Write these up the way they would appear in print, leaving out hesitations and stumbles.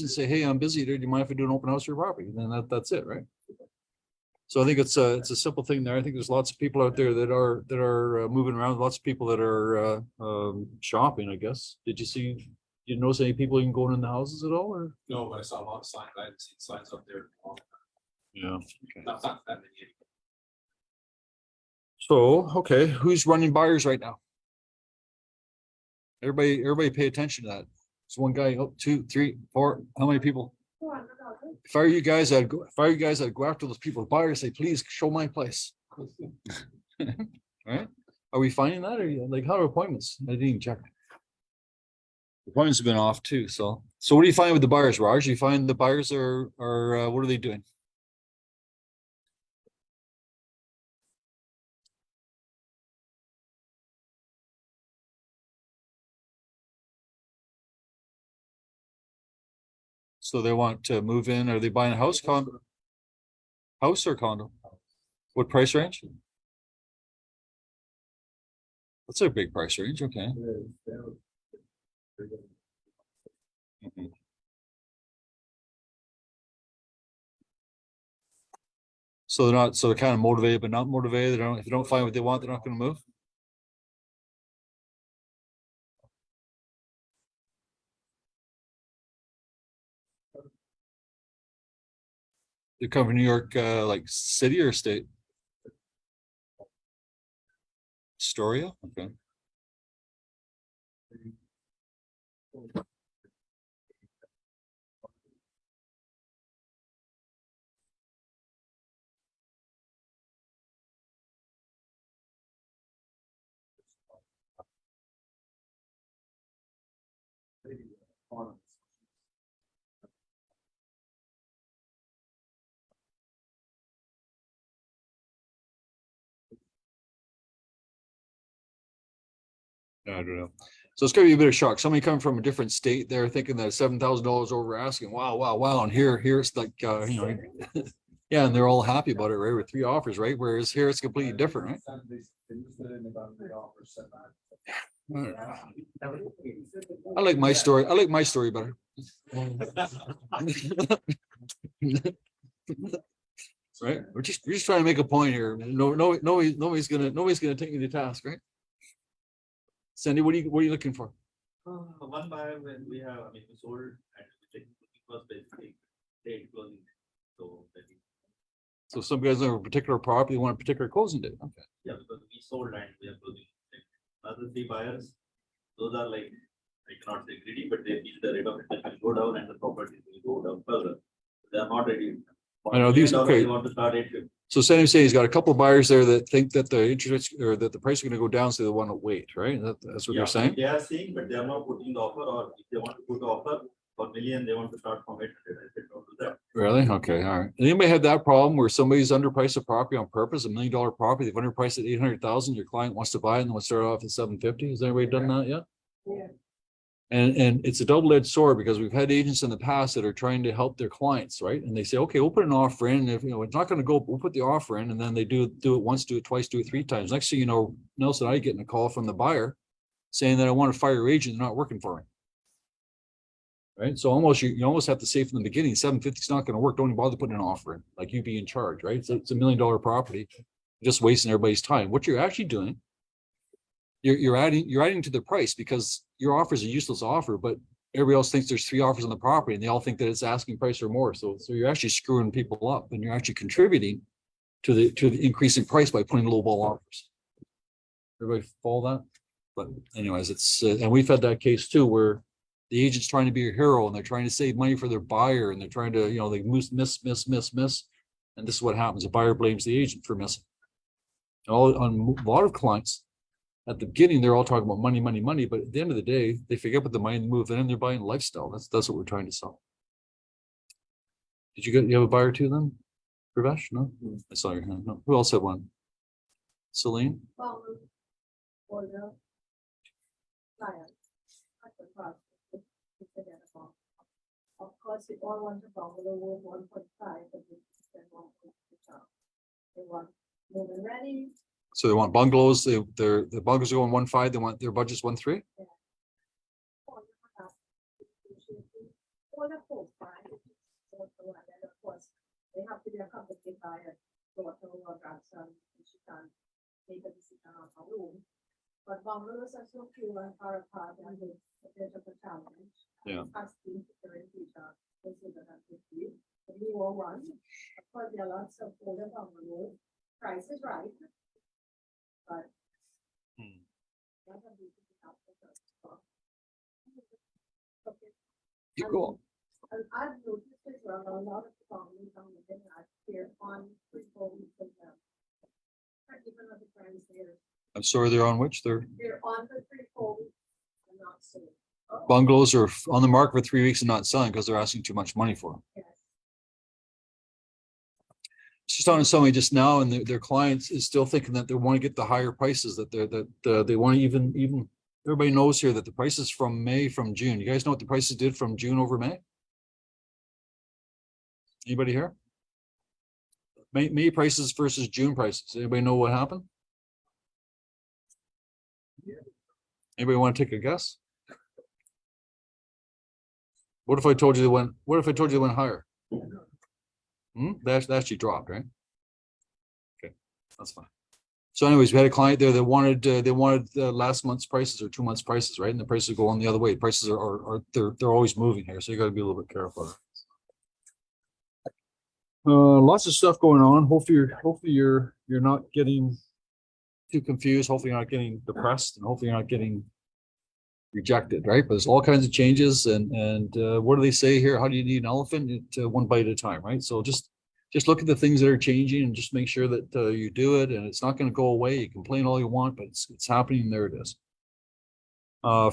and say, hey, I'm busy there. Do you mind if I do an open house for your property? And then that's it, right? So I think it's a simple thing there. I think there's lots of people out there that are moving around. Lots of people that are shopping, I guess. Did you notice any people even going in the houses at all? Or No, but I saw a lot of signs. I haven't seen signs up there. yeah. Okay. Not that many. So okay, who's running buyers right now? Everybody pay attention to that. It's one guy, oh, 2, 3, 4. How many people? If I were you guys, I'd go after those people, buyers, say, please show my place. Right? Are we finding that? Or like, how are appointments? I didn't even check. Appointments have been off too. So what do you find with the buyers, Raj? You find the buyers are what are they doing? So they want to move in. Are they buying a house, condo? House or condo? What price range? That's a big price range. Okay. Mhm. So they're kind of motivated, but not motivated. If they don't find what they want, they're not going to move. They come from New York, like city or state? Astoria? Okay. I don't know. So it's gonna be a bit of shock. Somebody coming from a different state, they're thinking that $7,000 over asking. Wow, wow, wow. And here it's like yeah, and they're all happy about it, right? With 3 offers, right? Whereas here it's completely different, right? I like my story. I like my story better. Right? We're just trying to make a point here. Nobody's gonna take me to task, right? Sandy, what are you looking for? One buyer when we have, we sold and it was basically date closing. So some guys have a particular property want a particular closing date. Okay. Yeah, because we sold and we are closing. Other 3 buyers, those are like, I cannot say greedy, but they feel the rate of return will go down and the property will go down further. They are not ready. I know these. Okay. They want to start 850. So Sandy saying he's got a couple of buyers there that think that the interest or that the price is going to go down, so they want to wait, right? That's what they're saying. They are seeing, but they are not putting the offer, or if they want to put the offer for million, they want to start from 800. I said don't do that. Really? Okay. All right. Anybody had that problem where somebody's underpriced a property on purpose, $1 million property, they've underpriced at 800,000. Your client wants to buy it and wants to start off at 750. Has anybody done that yet? Yeah. And it's a double-edged sword because we've had agents in the past that are trying to help their clients, right? And they say, okay, we'll put an offer in. If it's not going to go, we'll put the offer in, and then they do it once, do it twice, do it 3 times. Next thing you know, Nelson, I get a call from the buyer saying that I want to fire your agent, they're not working for me. Right. So you almost have to say from the beginning, 750 is not going to work. Don't even bother putting an offer in, like you be in charge, right? So it's $1 million property, just wasting everybody's time. What you're actually doing, you're adding to the price because your offer is a useless offer, but everybody else thinks there's 3 offers on the property and they all think that it's asking price or more. So you're actually screwing people up and you're actually contributing to the increase in price by putting low ball offers. Everybody follow that? But anyways, it's and we've had that case too where the agent's trying to be a hero and they're trying to save money for their buyer and they're trying to, they miss. And this is what happens. The buyer blames the agent for missing. On a lot of clients, at the beginning, they're all talking about money, money, money. But at the end of the day, they forget what the money move in and they're buying lifestyle. That's what we're trying to sell. Did you have a buyer too then? Pravesh? No? I saw your hand. No. Who else had one? Celine? Of course, we all want to bungalow with 1.5, but they want moving ready. So they want bungalows. The bungalows are going 1.5. They want their budget's 1.3. all the profile. So, and then of course, they have to be accompanied by a daughter or grandson, and she can make a decision on her own. But bungalows are so few and far apart, and it's a bit of a challenge. Yeah. Asking the current teacher, consider that with you. The newer one, of course, there are lots of older bungalows, price is right. But. Hmm. that would be helpful for us. Okay. You go. And I've noticed as well, a lot of families on the internet, they're on pre-4 weeks of them. Even with the friends there, I'm sorry, they're on which? They're they're on the 3-4 weeks and not sold. bungalows are on the market for 3 weeks and not selling because they're asking too much money for them. Yes. She's talking to somebody just now, and their clients is still thinking that they want to get the higher prices, that they want to even. Everybody knows here that the prices from June. You guys know what the prices did from June over May? Anybody here? May prices versus June prices. Anybody know what happened? Anybody want to take a guess? What if I told you they went? What if I told you they went higher? That actually dropped, right? Okay, that's fine. So anyways, we had a client there that wanted last month's prices or 2 months prices, right? And the prices go on the other way. Prices are they're always moving here, so you got to be a little bit careful. Lots of stuff going on. Hopefully you're not getting too confused. Hopefully you're not getting depressed, and hopefully you're not getting rejected, right? But there's all kinds of changes, and what do they say here? How do you need an elephant? One bite at a time, right? So just look at the things that are changing and just make sure that you do it, and it's not going to go away. You complain all you want, but it's happening, and there it is.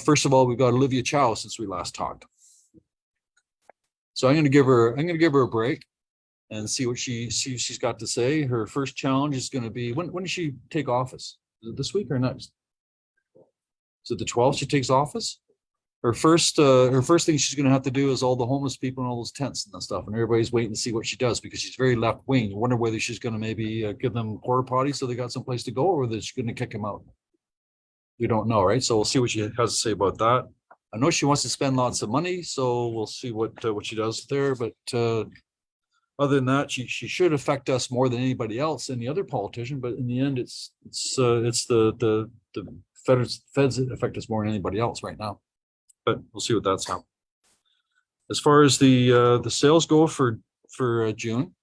First of all, we've got Olivia Chow since we last talked. So I'm going to give her a break and see what she's got to say. Her first challenge is going to be when does she take office? Is it this week or next? Is it the 12th she takes office? Her first thing she's going to have to do is all the homeless people and all those tents and that stuff, and everybody's waiting to see what she does because she's very left wing. You wonder whether she's going to maybe give them porta potties so they got some place to go, or whether she's going to kick them out. We don't know, right? So we'll see what she has to say about that. I know she wants to spend lots of money, so we'll see what she does there. But other than that, she should affect us more than anybody else, any other politician. But in the end, it's the feds that affect us more than anybody else right now. But we'll see what that's how. As far as the sales go for June,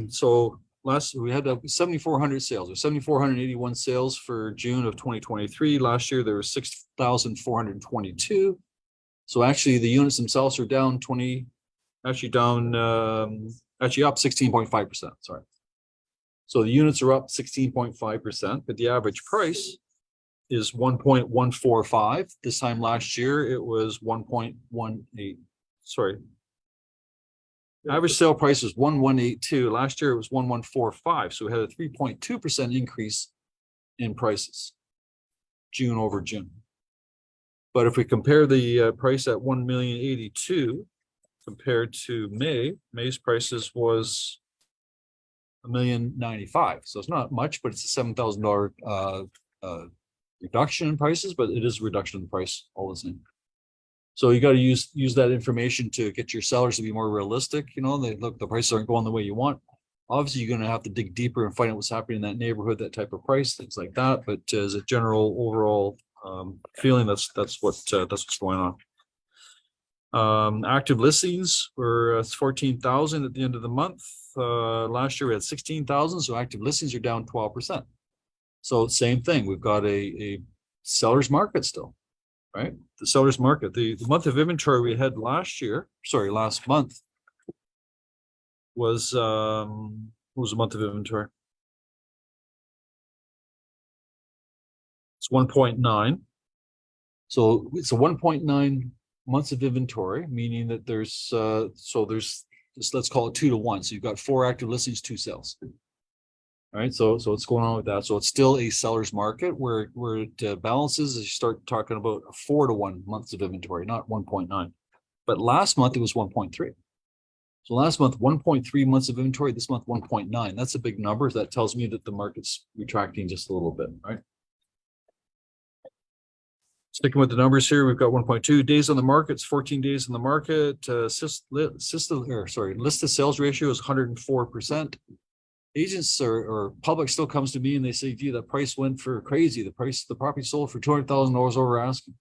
so we had 7,400 sales, or 7,481 sales for June of 2023. Last year there were 6,422. So actually the units themselves are down up 16.5%. Sorry. So the units are up 16.5%, but the average price is 1.145. This time last year it was 1.18. Sorry. Average sale price is 1,182. Last year it was 1,145. So we had a 3.2% increase in prices, June over June. But if we compare the price at 1,082,000 compared to May's prices was 1,095,000. So it's not much, but it's a $7,000 reduction in prices, but it is a reduction in price all the same. So you got to use that information to get your sellers to be more realistic. You know, the prices aren't going the way you want. Obviously, you're going to have to dig deeper and find out what's happening in that neighborhood, that type of price, things like that. But as a general overall feeling, that's what's going on. Active listings were 14,000 at the end of the month. Last year we had 16,000, so active listings are down 12%. So same thing, we've got a seller's market still, right? The seller's market, the month of inventory we had last month was what was the month of inventory? It's 1.9. So it's a 1.9 months of inventory, meaning that there's let's call it 2 to 1. So you've got 4 active listings, 2 sales. All right, so what's going on with that? So it's still a seller's market where it balances as you start talking about 4 to 1 months of inventory, not 1.9. But last month it was 1.3. So last month 1.3 months of inventory. This month 1.9. That's a big number. That tells me that the market's retracting just a little bit, right? Sticking with the numbers here, we've got 1.2 days on the market. It's 14 days on the market. Listed sales ratio is 104%. Agents or public still comes to me and they say, gee, that price went for crazy. The property sold for $200,000 over asking.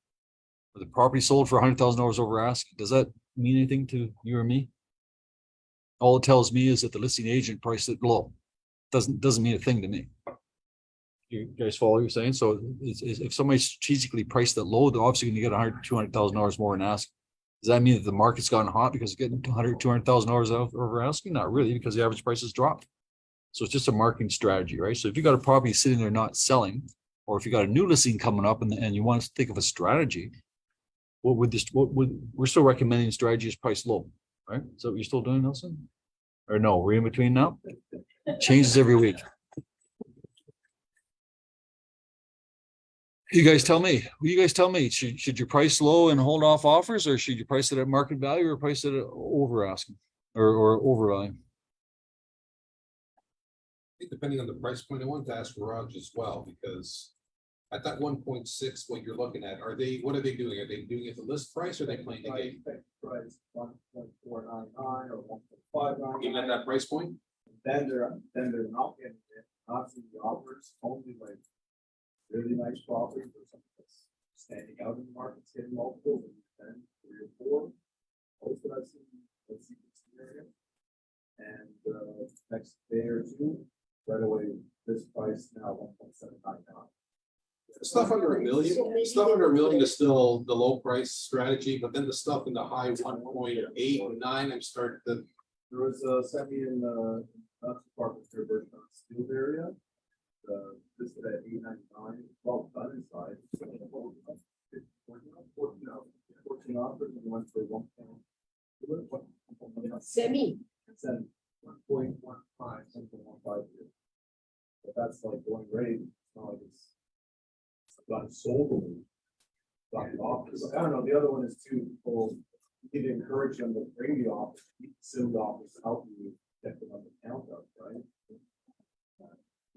Or the property sold for $100,000 over asking. Does that mean anything to you or me? All it tells me is that the listing agent priced it low. Doesn't mean a thing to me. You guys follow what you're saying? So if somebody strategically priced it low, they're obviously going to get $200,000 more than asking. Does that mean that the market's gotten hot because it's getting $200,000 over asking? Not really, because the average price has dropped. So it's just a marketing strategy, right? So if you got a property sitting there not selling, or if you got a new listing coming up and you want to think of a strategy, we're still recommending strategy is price low, right? So you're still doing, Nelson? Or no, we're in between now? Changes every week. You guys tell me. You guys tell me. Should you price low and hold off offers, or should you price it at market value, or price it at over asking or over value? Depending on the price point, I wanted to ask Raj as well, because at that 1.6, what you're looking at, what are they doing? Are they doing it the list price, or are they playing the game? Price 1.499 or 1.599. Even at that price point? Then they're not getting it, not seeing the offers, only like really nice properties or something that's standing out in the market, getting multiple, and 3 or 4. Most that I've seen, let's see this area. And next day or two, right away, this price now 1.799. Stuff under $1 million. Stuff under $1 million is still the low price strategy, but then the stuff in the high 1.8 and 9, I'm starting to. There was a semi in the apartment conversion on Steel area. Listed at 899, well done inside. 14 offers and went for 1. Semi. It's at 1.15, something 1.5. But that's like going rate. It's not like it's got sold. Got the offers. I don't know. The other one is too people. You need to encourage them to bring the offers, send the offers, help you get them on the count up, right?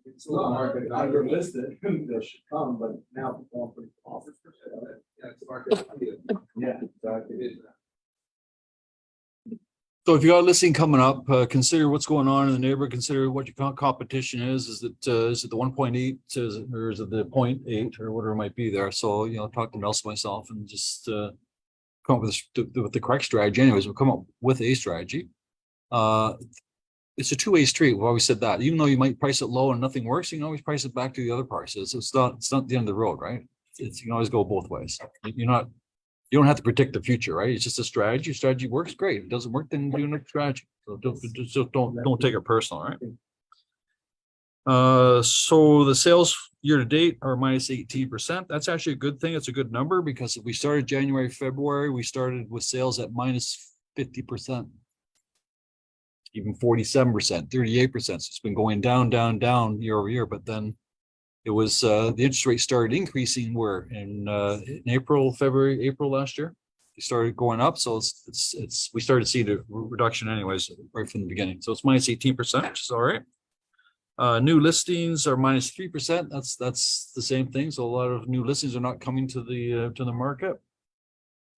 It's not market under listed, they should come, but now people want to put offers for sale. Yeah, it's market. Yeah, exactly. So if you got a listing coming up, consider what's going on in the neighborhood. Consider what your competition is. Is it the 1.8 or is it the 0.8 or whatever it might be there? So talk to Nelson, myself, and just come up with the correct strategy. Anyways, we'll come up with a strategy. It's a two-way street. We've always said that. Even though you might price it low and nothing works, you can always price it back to the other prices. It's not the end of the road, right? You can always go both ways. You don't have to predict the future, right? It's just a strategy. Strategy works, great. If it doesn't work, then do another strategy. So don't take it personal, right? So the sales year to date are minus 18%. That's actually a good thing. It's a good number, because if we started January, February, we started with sales at minus 50%. Even 47%, 38%. So it's been going down year over year. But then it was the interest rate started increasing where in April last year. They started going up. So we started seeing a reduction anyways right from the beginning. So it's minus 18%, which is all right. New listings are minus 3%. That's the same thing. So a lot of new listings are not coming to the market.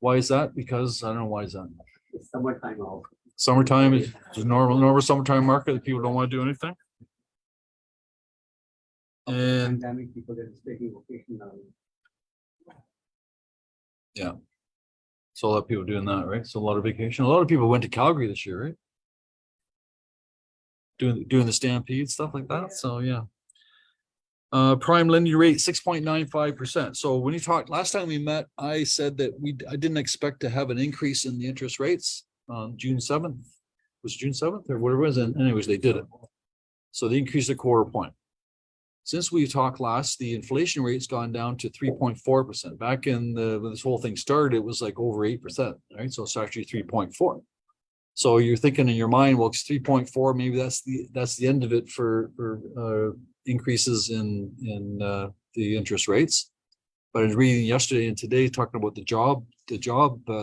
Why is that? Because I don't know why is that. It's summertime off. Summertime is normal summertime market that people don't want to do anything. And Pandemic, people that is taking vacation now. yeah, so a lot of people doing that, right? So a lot of vacation. A lot of people went to Calgary this year, right? Doing the stampede, stuff like that. So yeah. Prime lending rate 6.95%. So when you talked last time we met, I said that I didn't expect to have an increase in the interest rates on June 7th. Was June 7th or whatever it was? And anyways, they did it. So they increased a quarter point. Since we talked last, the inflation rate's gone down to 3.4%. Back in when this whole thing started, it was like over 8%, right? So it's actually 3.4. So you're thinking in your mind, well, it's 3.4. Maybe that's the end of it for increases in the interest rates. But I was reading yesterday and today talking about the job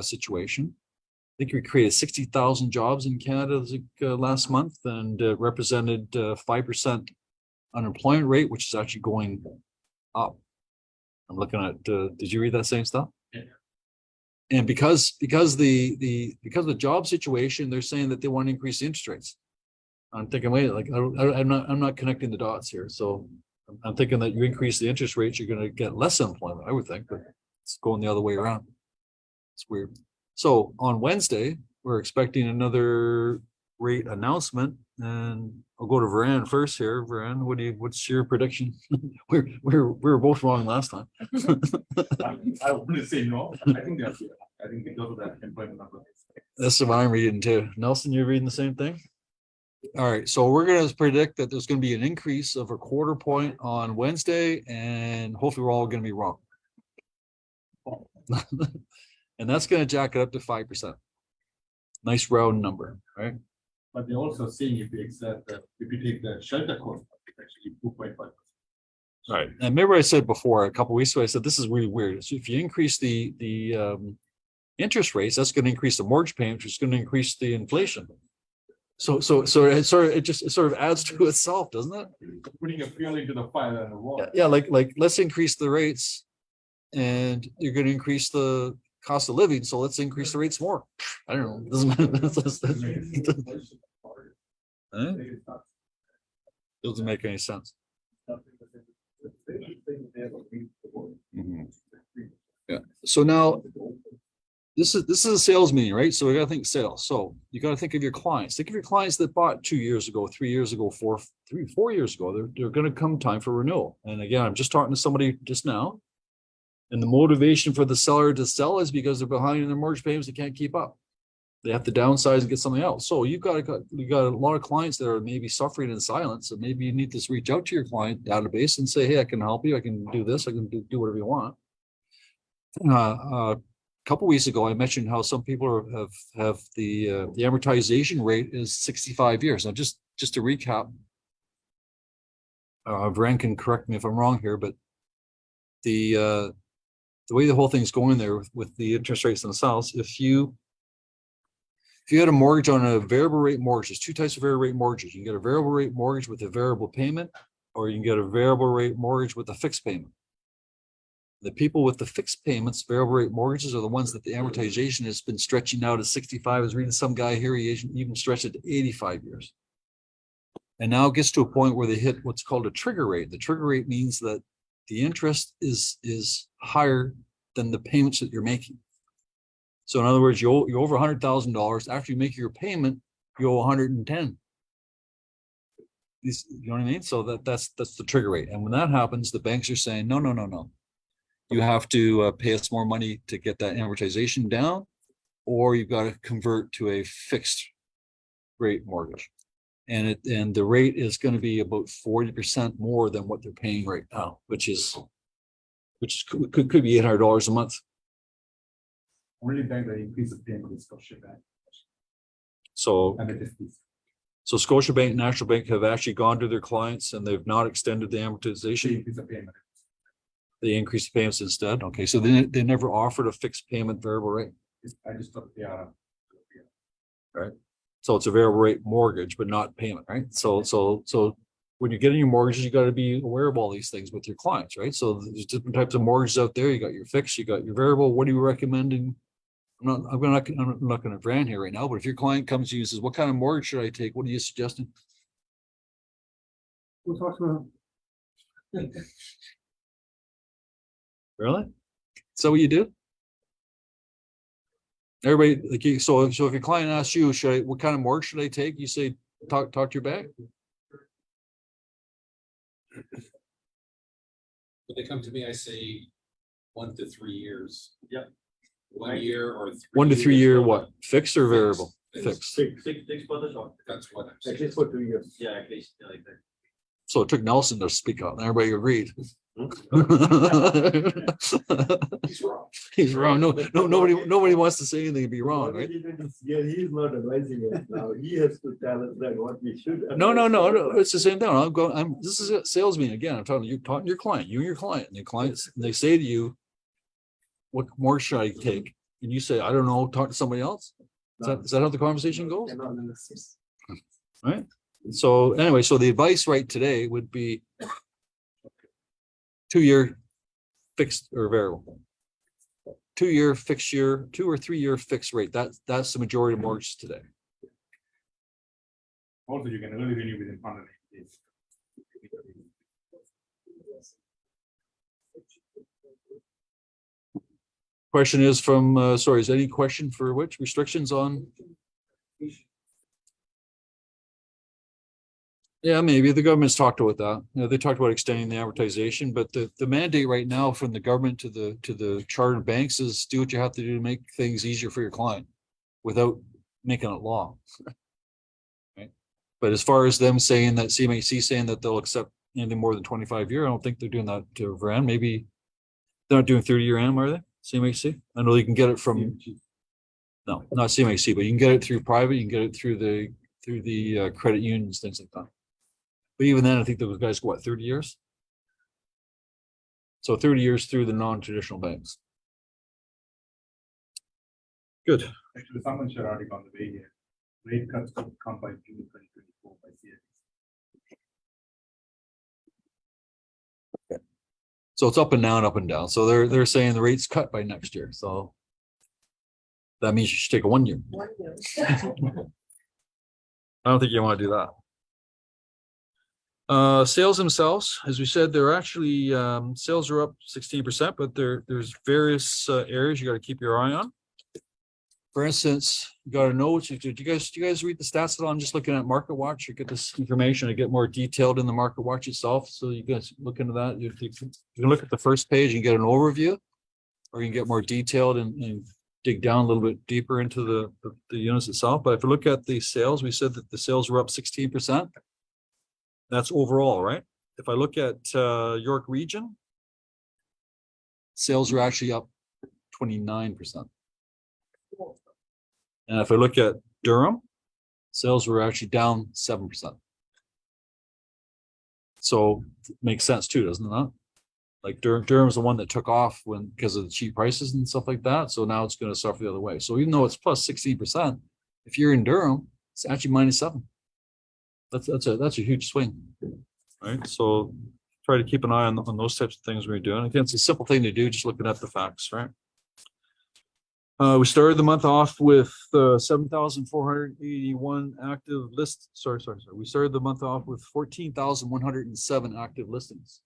situation. I think we created 60,000 jobs in Canada last month, and represented 5% unemployment rate, which is actually going up. I'm looking at, did you read that same stuff? Yeah. And because the job situation, they're saying that they want to increase the interest rates. I'm thinking, wait, like, I'm not connecting the dots here. So I'm thinking that you increase the interest rates, you're gonna get less employment, I would think, but it's going the other way around. It's weird. So on Wednesday, we're expecting another rate announcement, and I'll go to Varan first here. Varan, what's your prediction? We were both wrong last time. I wouldn't say no. I think that's, I think because of that employment number. That's what I'm reading too. Nelson, you're reading the same thing? All right, so we're gonna predict that there's gonna be an increase of a 1/4 point on Wednesday, and hopefully we're all gonna be wrong. And that's gonna jack it up to 5%. Nice round number, right? But they're also saying if we accept that, if we take the shelter cost, it's actually 2.5%. Right. And remember I said before, a couple weeks ago, I said, this is really weird. So if you increase the interest rates, that's going to increase the mortgage payment, which is going to increase the inflation. So it sort of adds to itself, doesn't it? Putting a fuel into the fire and the wall. Yeah, like let's increase the rates, and you're going to increase the cost of living, so let's increase the rates more. I don't know. It doesn't matter. Huh? Doesn't make any sense. Mhm. Yeah. So now this is a sales meeting, right? So we gotta think sales. So you gotta think of your clients. Think of your clients that bought 2 years ago, 3 years ago, 4 years ago. They're gonna come time for renewal. And again, I'm just talking to somebody just now. And the motivation for the seller to sell is because they're behind in their mortgage payments, they can't keep up. They have to downsize and get something else. So you got a lot of clients that are maybe suffering in silence, and maybe you need to reach out to your client database and say, hey, I can help you. I can do this. I can do whatever you want. A couple weeks ago, I mentioned how some people have the amortization rate is 65 years. Now, just to recap, Varen can correct me if I'm wrong here, but the way the whole thing's going there with the interest rates themselves, if you had a mortgage on a variable rate mortgage, there's 2 types of variable rate mortgages. You can get a variable rate mortgage with a variable payment, or you can get a variable rate mortgage with a fixed payment. The people with the fixed payments, variable rate mortgages, are the ones that the amortization has been stretching out to 65. I was reading some guy here, he even stretched it to 85 years. And now it gets to a point where they hit what's called a trigger rate. The trigger rate means that the interest is higher than the payments that you're making. So in other words, you owe over $100,000. After you make your payment, you owe 110. You know what I mean? So that's the trigger rate. And when that happens, the banks are saying, no. You have to pay us more money to get that amortization down, or you've got to convert to a fixed rate mortgage. And the rate is going to be about 40% more than what they're paying right now, which could be $800 a month. Only bank that increases payment is Scotiabank. So And it is. So Scotiabank, National Bank have actually gone to their clients and they've not extended the amortization. Increase the payment. They increased the payments instead. Okay, so they never offered a fixed payment variable rate. I just thought they are. Right. So it's a variable rate mortgage, but not payment, right? So when you're getting your mortgages, you got to be aware of all these things with your clients, right? So there's different types of mortgages out there. You got your fixed, you got your variable. What are you recommending? I'm not going to brand here right now, but if your client comes to you and says, what kind of mortgage should I take? What are you suggesting? We'll talk about. Really? So what you do? Everybody, like you, so if your client asks you, what kind of mortgage should I take? You say, talk to your bank. When they come to me, I say 1 to 3 years. Yeah. 1 year or 3 1 to 3 years. year what? Fixed or variable? Fixed. Fixed. Six for the short. That's what I'm At saying. least for 2 years. Yeah, at least like that. So it took Nelson to speak up and everybody agreed. He's wrong. He's wrong. Nobody wants to say anything and be wrong, right? Yeah, he's not advising us now. He has to tell us that what we should. No. It's the same thing. This is a sales meeting again. I'm talking to your client, you and your client, and your clients, and they say to you, what mortgage should I take? And you say, I don't know, talk to somebody else. Is that how the conversation goes? Right? So anyway, so the advice right today would be 2 year fixed or variable. 2-year fixed year, 2 or 3 year fixed rate. That's the majority of mortgages today. Also, you can early renew within 180 days. Question is from, sorry, is any question for which restrictions on? Yeah, maybe the government's talked about that. You know, they talked about extending the amortization, but the mandate right now from the government to the chartered banks is do what you have to do to make things easier for your client without making it law. Right? But as far as them saying that CMHC saying that they'll accept anything more than 25 year, I don't think they're doing that to Varan. Maybe they're not doing 30-year AM, are they? CMHC? I know you can get it from, no, not CMHC, but you can get it through private, you can get it through the credit unions, things like that. But even then, I think those guys go, what, 30 years? So 30 years through the non-traditional banks. Good. Actually, someone should already on the way here. Rate cuts could come by June 2024 by CFC. So it's up and down, up and down. So they're saying the rate's cut by next year. So that means you should take a 1 year. 1 year. I don't think you want to do that. Sales themselves, as we said, they're actually sales are up 16%, but there's various areas you got to keep your eye on. For instance, you got to know what you do. Do you guys read the stats at all? I'm just looking at Market Watch. You get this information to get more detailed in the Market Watch itself. So you guys look into that. You can look at the first page and get an overview, or you can get more detailed and dig down a little bit deeper into the units itself. But if you look at the sales, we said that the sales were up 16%. That's overall, right? If I look at York Region, sales are actually up 29%. And if I look at Durham, sales were actually down 7%. So it makes sense too, doesn't it not? Like Durham's the one that took off because of the cheap prices and stuff like that. So now it's going to suffer the other way. So even though it's plus 16%, if you're in Durham, it's actually -7%. That's a huge swing, right? So try to keep an eye on those types of things when you're doing. Again, it's a simple thing to do, just looking at the facts, right? We started the month off with 7,481 active lists. Sorry. We started the month off with 14,107 active listings.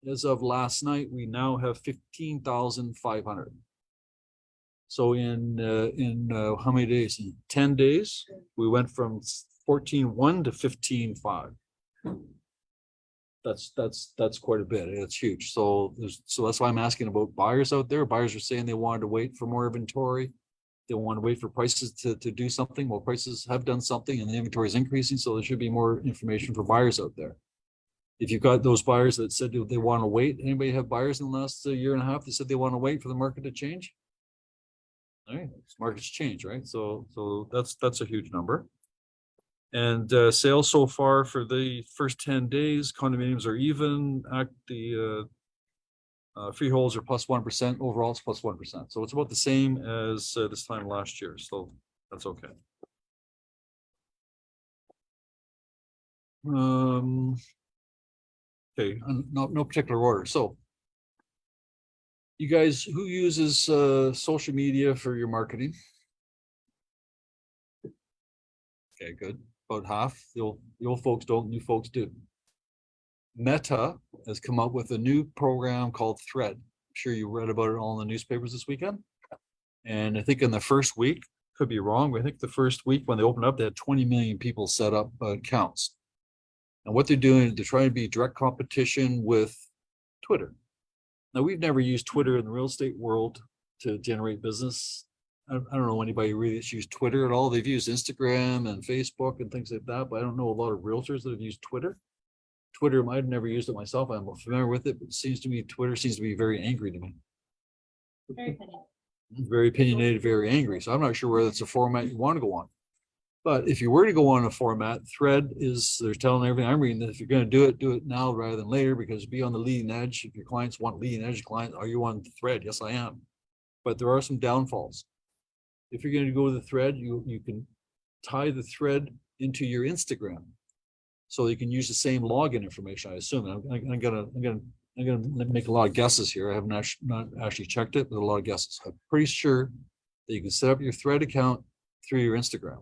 As of last night, we now have 15,500. So in how many days? In 10 days, we went from 14.1 to 15.5. That's quite a bit. It's huge. So that's why I'm asking about buyers out there. Buyers are saying they wanted to wait for more inventory. They want to wait for prices to do something. Well, prices have done something and the inventory is increasing. So there should be more information for buyers out there. If you've got those buyers that said they want to wait, anybody have buyers in the last year and a half that said they want to wait for the market to change? All right, markets change, right? So that's a huge number. And sales so far for the first 10 days, condominiums are even. The freeholds are +1%. Overall, it's +1%. So it's about the same as this time last year. So that's okay. Okay, no particular order. So you guys, who uses social media for your marketing? Okay, good. About half. The old folks don't, new folks do. Meta has come up with a new program called Thread. I'm sure you read about it all in the newspapers this weekend. And I think in the first week, could be wrong, but I think the first week when they opened up, they had 20 million people set up accounts. And what they're doing, they're trying to be direct competition with Twitter. Now, we've never used Twitter in the real estate world to generate business. I don't know anybody really that's used Twitter at all. They've used Instagram and Facebook and things like that, but I don't know a lot of realtors that have used Twitter. Twitter, I've never used it myself. I'm familiar with it, but it seems to me Twitter seems to be very angry to me. Very opinionated, very angry. So I'm not sure whether it's a format you want to go on. But if you were to go on a format, Thread is, they're telling everything I'm reading that if you're going to do it now rather than later, because be on the leading edge. If your clients want leading edge clients, are you on Thread? Yes, I am. But there are some downfalls. If you're going to go to the Thread, you can tie the Thread into your Instagram, so you can use the same login information. I assume I'm gonna I'm gonna make a lot of guesses here. I haven't not actually checked it, but a lot of guesses. I'm pretty sure that you can set up your Thread account through your Instagram.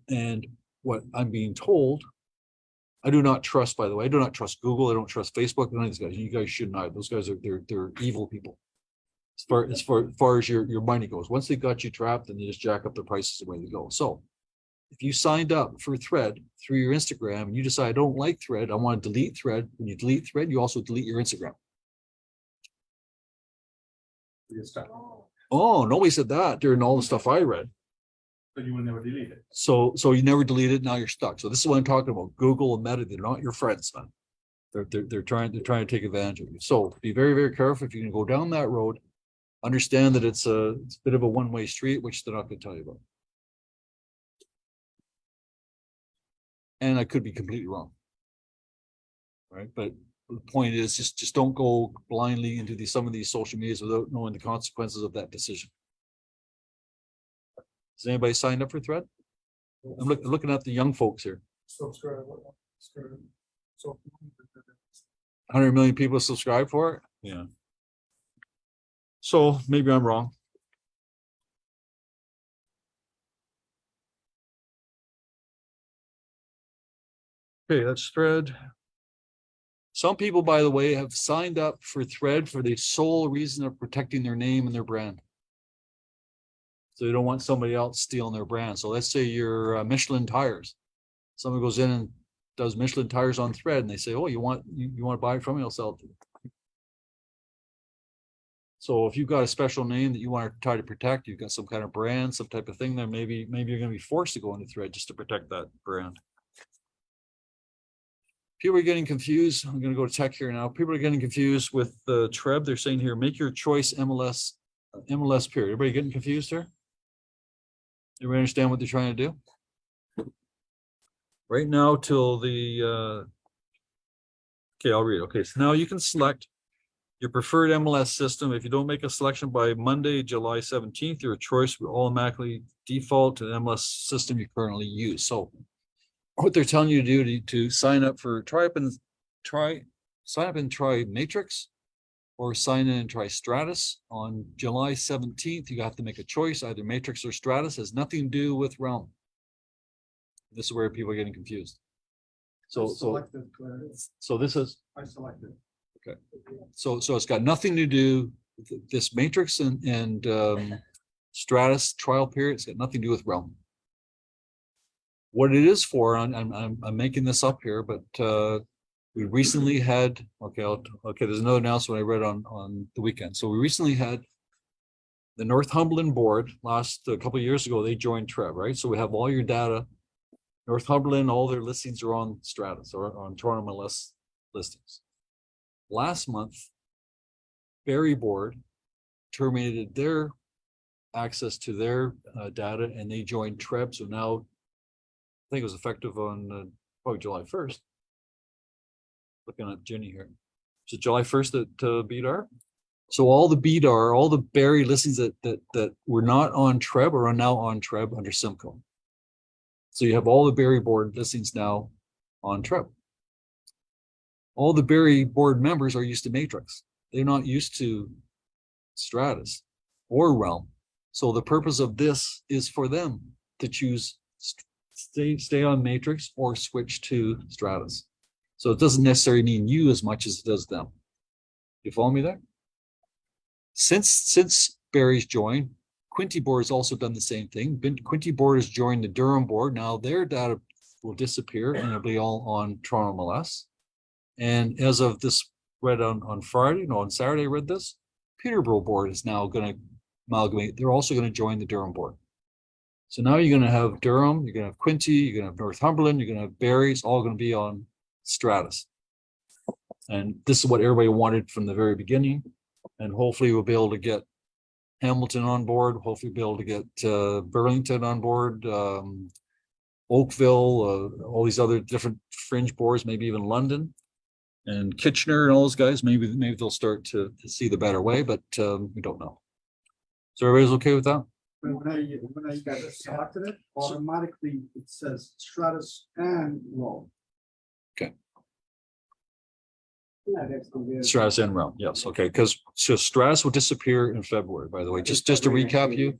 And what I'm being told, I do not trust, by the way, I do not trust Google. I don't trust Facebook. None of these guys. You guys shouldn't either. Those guys are they're evil people. As far as your money goes, once they got you trapped, then they just jack up the prices the way they go. So if you signed up for Thread through your Instagram and you decide I don't like Thread, I want to delete Thread. When you delete Thread, you also delete your Instagram. You're stuck. Oh, nobody said that during all the stuff I read. So you will never delete it. So you never delete it. Now you're stuck. So this is what I'm talking about. Google and Meta, they're not your friends, man. They're trying to take advantage of you. So be very, very careful if you can go down that road. Understand that it's a bit of a one-way street, which they're not going to tell you about. And I could be completely wrong. Right. But the point is just don't go blindly into some of these social medias without knowing the consequences of that decision. Has anybody signed up for Thread? I'm looking at the young folks here. Subscribe. So. 100 million people subscribe for it. Yeah. So maybe I'm wrong. Okay, that's Thread. Some people, by the way, have signed up for Thread for the sole reason of protecting their name and their brand. So they don't want somebody else stealing their brand. So let's say you're Michelin tires. Someone goes in and does Michelin tires on Thread, and they say, "Oh, you want to buy it from me? I'll sell it to you." So if you've got a special name that you want to try to protect, you've got some kind of brand, some type of thing, then maybe you're going to be forced to go into Thread just to protect that brand. People are getting confused. I'm going to go to tech here now. People are getting confused with the Treb. They're saying here, make your choice MLS period. Everybody getting confused here? Everybody understand what they're trying to do? Right now till the, okay, I'll read. Okay, so now you can select your preferred MLS system. If you don't make a selection by Monday, July 17th, your choice will automatically default to the MLS system you currently use. So what they're telling you to do to sign up for sign up and try Matrix or sign in and try Stratus on July 17th. You have to make a choice, either Matrix or Stratus. It has nothing to do with Realm. This is where people are getting confused. So this is, I selected. okay. So it's got nothing to do with this Matrix and Stratus trial period. It's got nothing to do with Realm. What it is for, I'm making this up here, but we recently had, okay, there's another announcement I read on the weekend. So we recently had the Northumberland board a couple of years ago, they joined Treb, right? So we have all your data. Northumberland, all their listings are on Stratus or on Toronto MLS listings. Last month, Barrie board terminated their access to their data and they joined Treb. So now I think it was effective on probably July 1st. Looking at Jenny here. So July 1st that BDAR. So all the BDAR, all the Barrie listings that were not on Treb are now on Treb under Simcoe. So you have all the Barrie board listings now on Treb. All the Barrie board members are used to Matrix. They're not used to Stratus or Realm. So the purpose of this is for them to choose stay on Matrix or switch to Stratus. So it doesn't necessarily mean you as much as it does them. You follow me there? Since Barrie's joined, Quinty board has also done the same thing. Quinty board has joined the Durham board. Now their data will disappear and it'll be all on Toronto MLS. And as of this read on Friday, no, on Saturday I read this, Peterborough board is now going to amalgamate. They're also going to join the Durham board. So now you're going to have Durham, you're going to have Quinty, you're going to have Northumberland, you're going to have Barrie. It's all going to be on Stratus. And this is what everybody wanted from the very beginning. And hopefully we'll be able to get Hamilton on board. Hopefully be able to get Burlington on board, Oakville, all these other different fringe boards, maybe even London and Kitchener and all those guys. Maybe they'll start to see the better way, but we don't know. So everybody's okay with that? When I guys selected it, automatically it says Stratus and Realm. Okay. Stratus and realm, yes, okay, because so Stratus will disappear in February, by the way, just to recap you.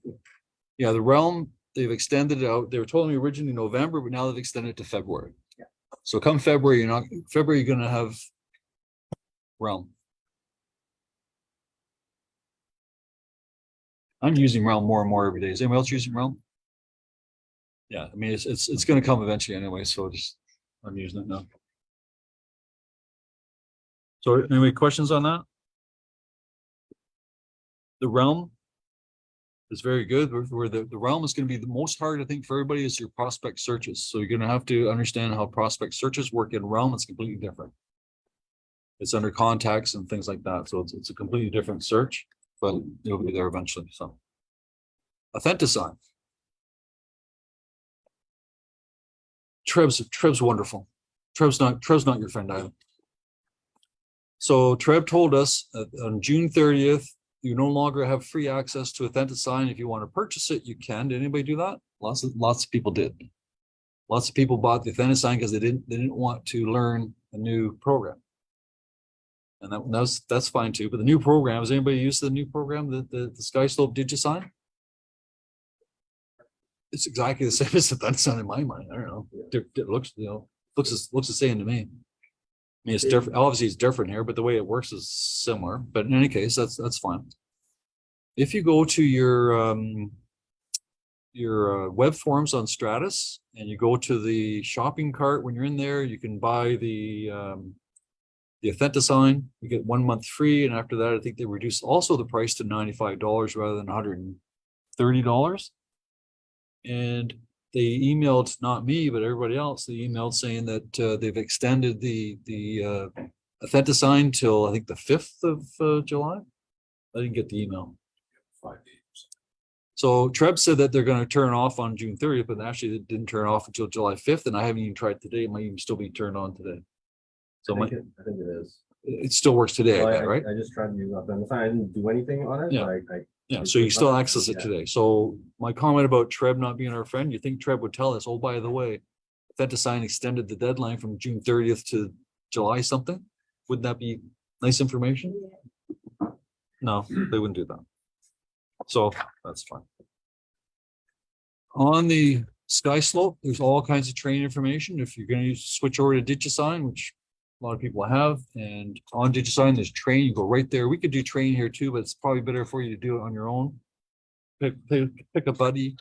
Yeah, the realm, they've extended it out. They were telling me originally November, but now they've extended it to February. Yeah. So come February, you're gonna have realm. I'm using realm more and more every day. Is anyone else using realm? Yeah, I mean, it's gonna come eventually anyway, so I'm using it now. So any questions on that? The realm is very good. Where the realm is going to be the most hard, I think, for everybody is your prospect searches. So you're going to have to understand how prospect searches work in realm. It's completely different. It's under contacts and things like that. So it's a completely different search, but it'll be there eventually. So Authentisign. Treb's wonderful. Treb's not your friend either. So Treb told us that on June 30th, you no longer have free access to Authentisign. If you want to purchase it, you can. Did anybody do that? Lots of people did. Lots of people bought the Authentisign because they didn't want to learn a new program. And that's fine too. But the new program, has anybody used the new program, the SkySlope DigiSign? It's exactly the same as Authentisign in my mind. I don't know. It looks the same to me. I mean, it's different. Obviously, it's different here, but the way it works is similar. But in any case, that's fine. If you go to your web forms on Stratus and you go to the shopping cart, when you're in there, you can buy the Authentisign. You get 1 month free, and after that, I think they reduce also the price to $95 rather than $130. And they emailed, not me, but everybody else, they emailed saying that they've extended the Authentisign till I think the 5th of July. I didn't get the email. 5 days. So Treb said that they're going to turn off on June 30th, but actually it didn't turn off until July 5th, and I haven't even tried today. It might even still be turned on today. So I think it is. it still works today, Well, I bet, right? I just tried to use Authentisign. I didn't do anything on it. Yeah. But Yeah, so you it's still not- access it yeah. today. So my comment about Treb not being our friend, you think Treb would tell us, oh, by the way, Authentisign extended the deadline from June 30th to July something? Wouldn't that be nice information? No, they wouldn't do that. So that's fine. On the SkySlope, there's all kinds of training information. If you're going to switch over to DigiSign, which a lot of people have, and on DigiSign, there's train, you go right there. We could do train here too, but it's probably better for you to do it on your own. Pick a buddy,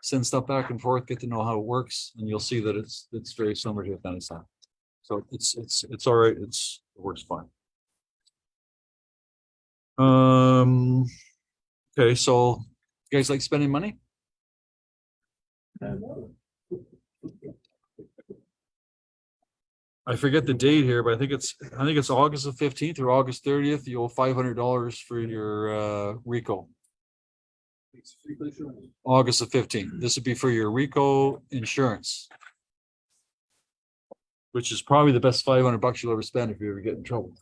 send stuff back and forth, get to know how it works, and you'll see that it's very similar to Authentisign. So it's all right. It works fine. Okay, so you guys like spending money? I forget the date here, but I think it's August the 15th or August 30th. You owe $500 for your RICO. August the 15th. This would be for your RICO insurance, which is probably the best $500 you'll ever spend if you ever get in trouble.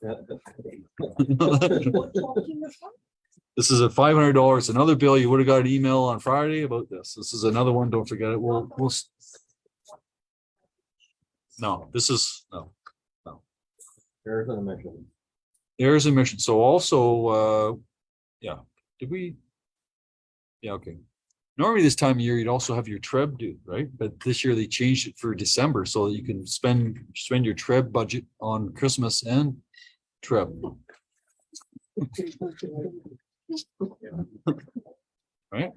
This is a $500. Another bill. You would have got an email on Friday about this. This is another one. Don't forget it. We'll no, this is no. There's an emission. There's a mission. So also, yeah, did we? Yeah, okay. Normally this time of year, you'd also have your Treb due, right? But this year they changed it for December so that you can spend your Treb budget on Christmas and Treb. Right?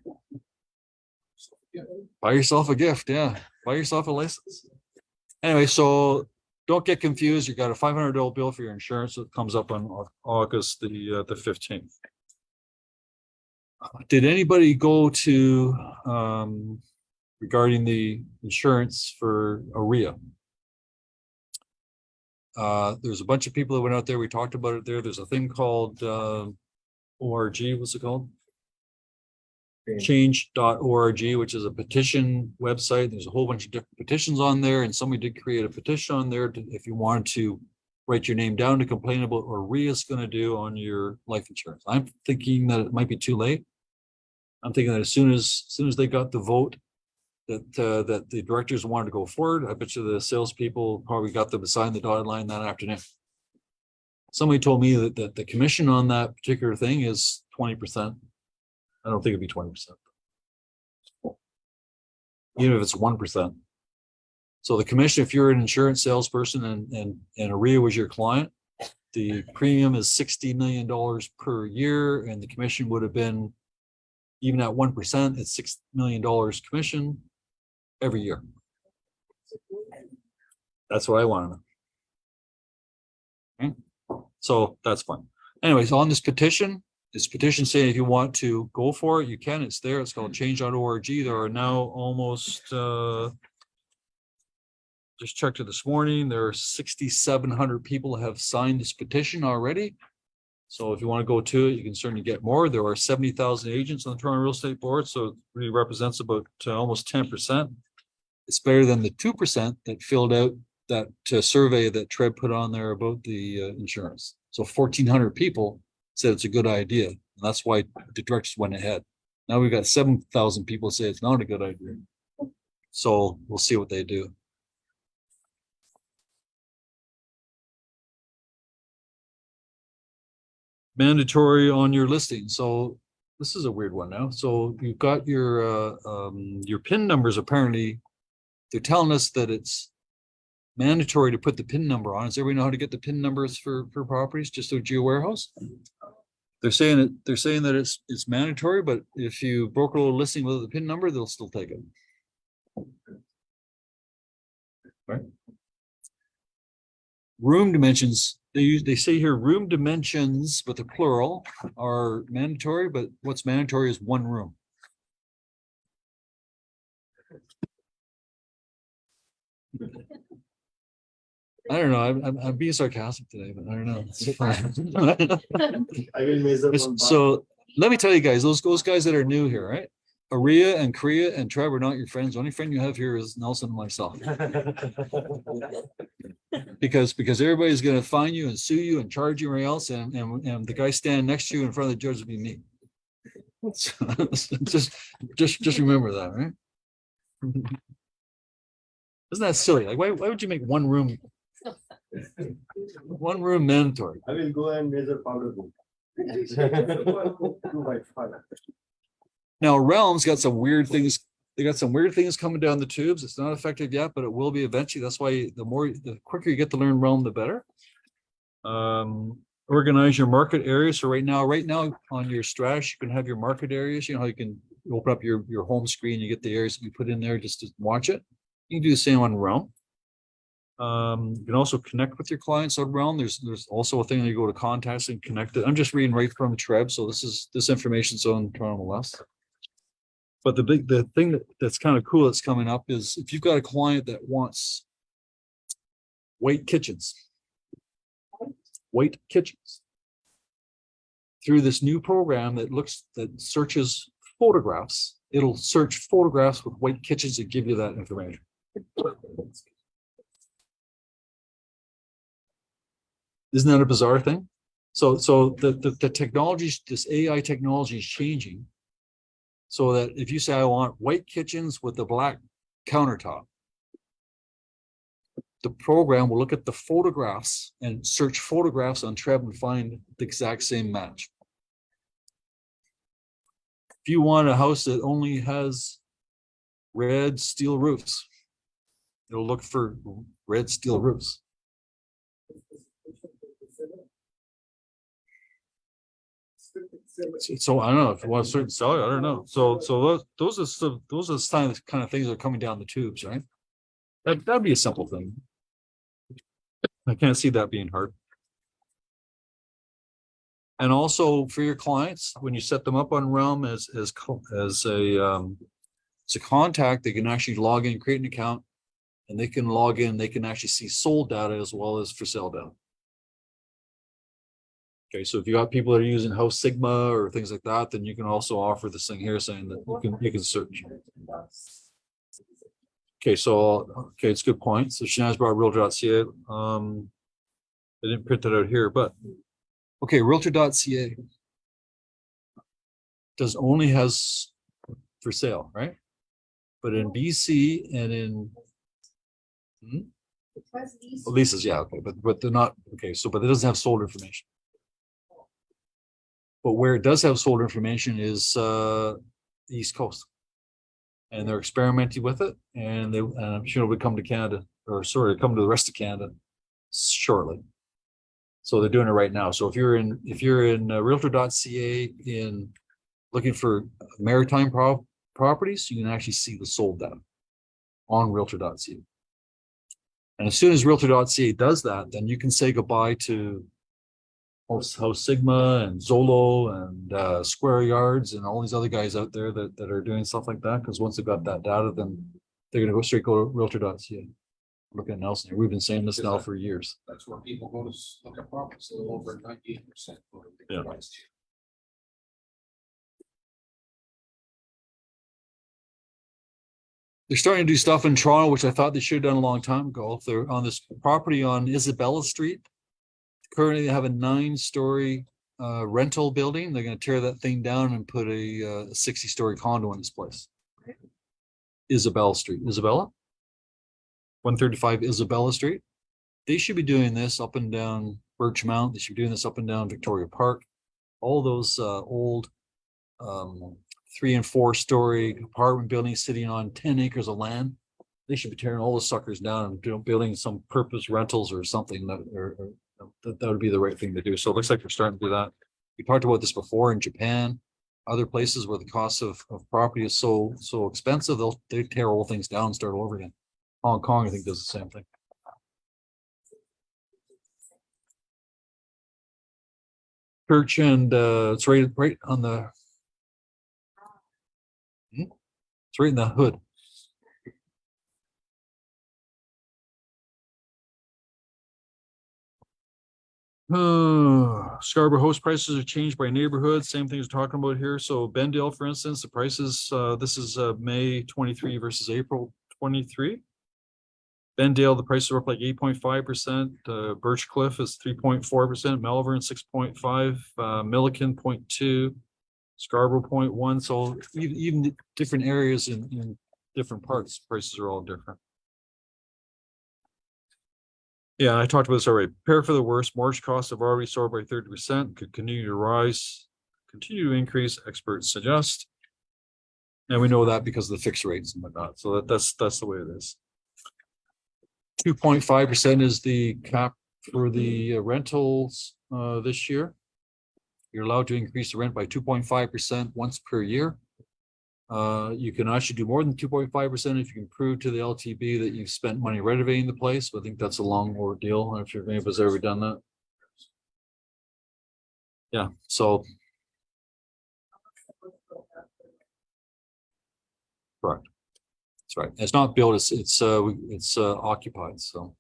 Buy yourself a gift, yeah. Buy yourself a license. Anyway, so don't get confused. You got a $500 bill for your insurance that comes up on August the 15th. Did anybody go to regarding the insurance for AREA? There's a bunch of people that went out there. We talked about it there. There's a thing called ORG. What's it called? Change.org, which is a petition website. There's a whole bunch of different petitions on there, and somebody did create a petition on there if you wanted to write your name down to complain about what AREA is going to do on your life insurance. I'm thinking that it might be too late. I'm thinking that as soon as they got the vote that the directors wanted to go forward, I bet you the salespeople probably got them to sign the dotted line that afternoon. Somebody told me that the commission on that particular thing is 20%. I don't think it'd be 20%. Even if it's 1%. So the commission, if you're an insurance salesperson and ARIA was your client, the premium is $60 million per year, and the commission would have been, even at 1%, it's $6 million commission every year. That's what I want to know. Okay? So that's fine. Anyways, on this petition saying if you want to go for it, you can. It's there. It's called change.org. There are now almost just checked it this morning. There are 6,700 people have signed this petition already. So if you want to go to it, you can certainly get more. There are 70,000 agents on the Toronto Real Estate Board, so it really represents about almost 10%. It's better than the 2% that filled out that survey that Trev put on there about the insurance. So 1,400 people said it's a good idea. And that's why the directors went ahead. Now we've got 7,000 people say it's not a good idea. So we'll see what they do. Mandatory on your listing. So this is a weird one now. So you've got your PIN numbers. Apparently they're telling us that it's mandatory to put the PIN number on. Does everybody know how to get the PIN numbers for properties, just a geo warehouse? They're saying that it's mandatory, but if you broker a listing with the PIN number, they'll still take it. Right. Room dimensions. They say here room dimensions, but the plural are mandatory, but what's mandatory is one room. I don't know. I'm being sarcastic today, but I don't know. It's fine. I will measure. So let me tell you guys, those guys that are new here, right? Aria and Kriya and Trevor are not your friends. The only friend you have here is Nelson and myself. Because everybody's going to fine you and sue you and charge you or else, and the guy standing next to you in front of the judge will be me. So, just remember that, right? Isn't that silly? Like, why would you make one room mandatory? I will go and measure powder room. 2 by 5. Now, Realm's got some weird things. They got some weird things coming down the tubes. It's not effective yet, but it will be eventually. That's why the quicker you get to learn Realm, the better. Organize your market areas. So right now on your strategy, you can have your market areas. You know how you can open up your home screen, you get the areas that you put in there just to watch it. You can do the same on Realm. You can also connect with your clients on Realm. There's also a thing that you go to contacts and connect it. I'm just reading right from Trev, so this information's on Toronto West. But the thing that's kind of cool that's coming up is if you've got a client that wants white kitchens through this new program that searches photographs, it'll search photographs with white kitchens and give you that information. Isn't that a bizarre thing? So the technology, this AI technology is changing. So that if you say, I want white kitchens with the black countertop, the program will look at the photographs and search photographs on Trev and find the exact same match. If you want a house that only has red steel roofs, it'll look for red steel roofs. So I don't know if you want a certain seller, I don't know. So those are the kind of things that are coming down the tubes, right? That'd be a simple thing. I can't see that being hard. And also for your clients, when you set them up on Realm as a contact, they can actually log in, create an account, and they can log in. They can actually see sold data as well as for sale data. Okay, so if you got people that are using House Sigma or things like that, then you can also offer this thing here saying that you can search. Okay, so it's a good point. So Shanaz brought realtor.ca. I didn't print that out here, but okay, realtor.ca has for sale, right? But in BC and in Because these. Leases, yeah, okay, but they're not, okay, so, but it doesn't have sold information. But where it does have sold information is, the East Coast. And they're experimenting with it, and I'm sure it'll come to Canada, or sorry, come to the rest of Canada shortly. So they're doing it right now. So if you're in realtor.ca in looking for maritime properties, you can actually see the sold data on realtor.ca. And as soon as realtor.ca does that, then you can say goodbye to House Sigma and Zolo and Square Yards and all these other guys out there that are doing stuff like that. Because once they've got that data, then they're gonna go straight to realtor.ca. Look at Nelson here. We've been saying this now for years. That's where people go to look at properties, a little over 98%. Yeah. They're starting to do stuff in Toronto, which I thought they should have done a long time ago. If they're on this property on Isabella Street, currently they have a 9-story rental building. They're going to tear that thing down and put a 60-story condo in this place. Isabella Street, Isabella, 135 Isabella Street. They should be doing this up and down Birchmount. They should be doing this up and down Victoria Park. All those old 3- and 4-story apartment buildings sitting on 10 acres of land. They should be tearing all the suckers down and building some purpose rentals or something that would be the right thing to do. So it looks like we're starting to do that. We talked about this before in Japan, other places where the cost of property is so expensive, they tear all things down and start over again. Hong Kong, I think, does the same thing. Church and it's right on the. It's right in the hood. Scarborough house prices are changed by neighborhood. Same thing as talking about here. So Bendale, for instance, the prices, this is May 23 versus April 23. Bendale, the prices are up like 8.5%. Birchcliff is 3.4%. Malvern 6.5. Milliken 0.2. Scarborough 0.1. So even different areas in different parts, prices are all different. Yeah, I talked about this already. Prepare for the worst. Mortgage costs have already soared by 30%, could continue to rise, continue to increase, experts suggest. And we know that because of the fixed rates and whatnot. So that's the way it is. 2.5% is the cap for the rentals this year. You're allowed to increase the rent by 2.5% once per year. You can actually do more than 2.5% if you can prove to the LTB that you've spent money renovating the place. But I think that's a long ordeal. I'm not sure if anybody's ever done that. Yeah, so. Correct. That's right. It's not built, it's occupied. So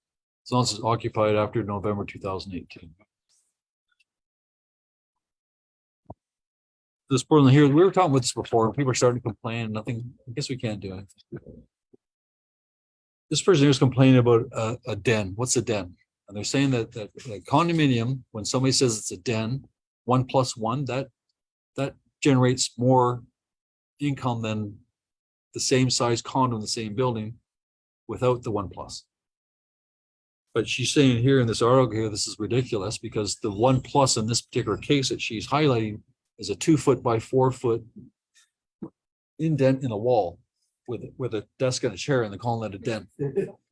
as long as it's occupied after November 2018. This Portland here, we were talking about this before, and people are starting to complain. Nothing, I guess we can't do it. This person was complaining about a den. What's a den? And they're saying that condominium, when somebody says it's a den, 1+1, that generates more income than the same size condo in the same building without the 1+. But she's saying here in this article here, this is ridiculous because the 1+ in this particular case that she's highlighting is a 2-foot by 4-foot indent in a wall with a desk and a chair, and they're calling that a den.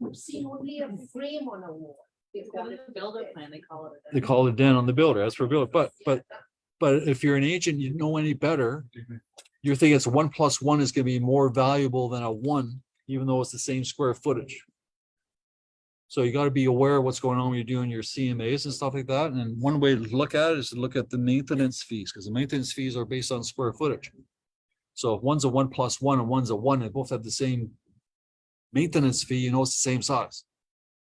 I've seen only a frame on a wall. It's got a builder plan, they call it. They call it a den on the builder. That's for a builder. But if you're an agent, you know any better. You're thinking it's 1+1 is going to be more valuable than a 1, even though it's the same square footage. So you got to be aware of what's going on when you're doing your CMAs and stuff like that. And one way to look at it is to look at the maintenance fees, because the maintenance fees are based on square footage. So if one's a 1+1 and one's a 1, and both have the same maintenance fee, you know it's the same size.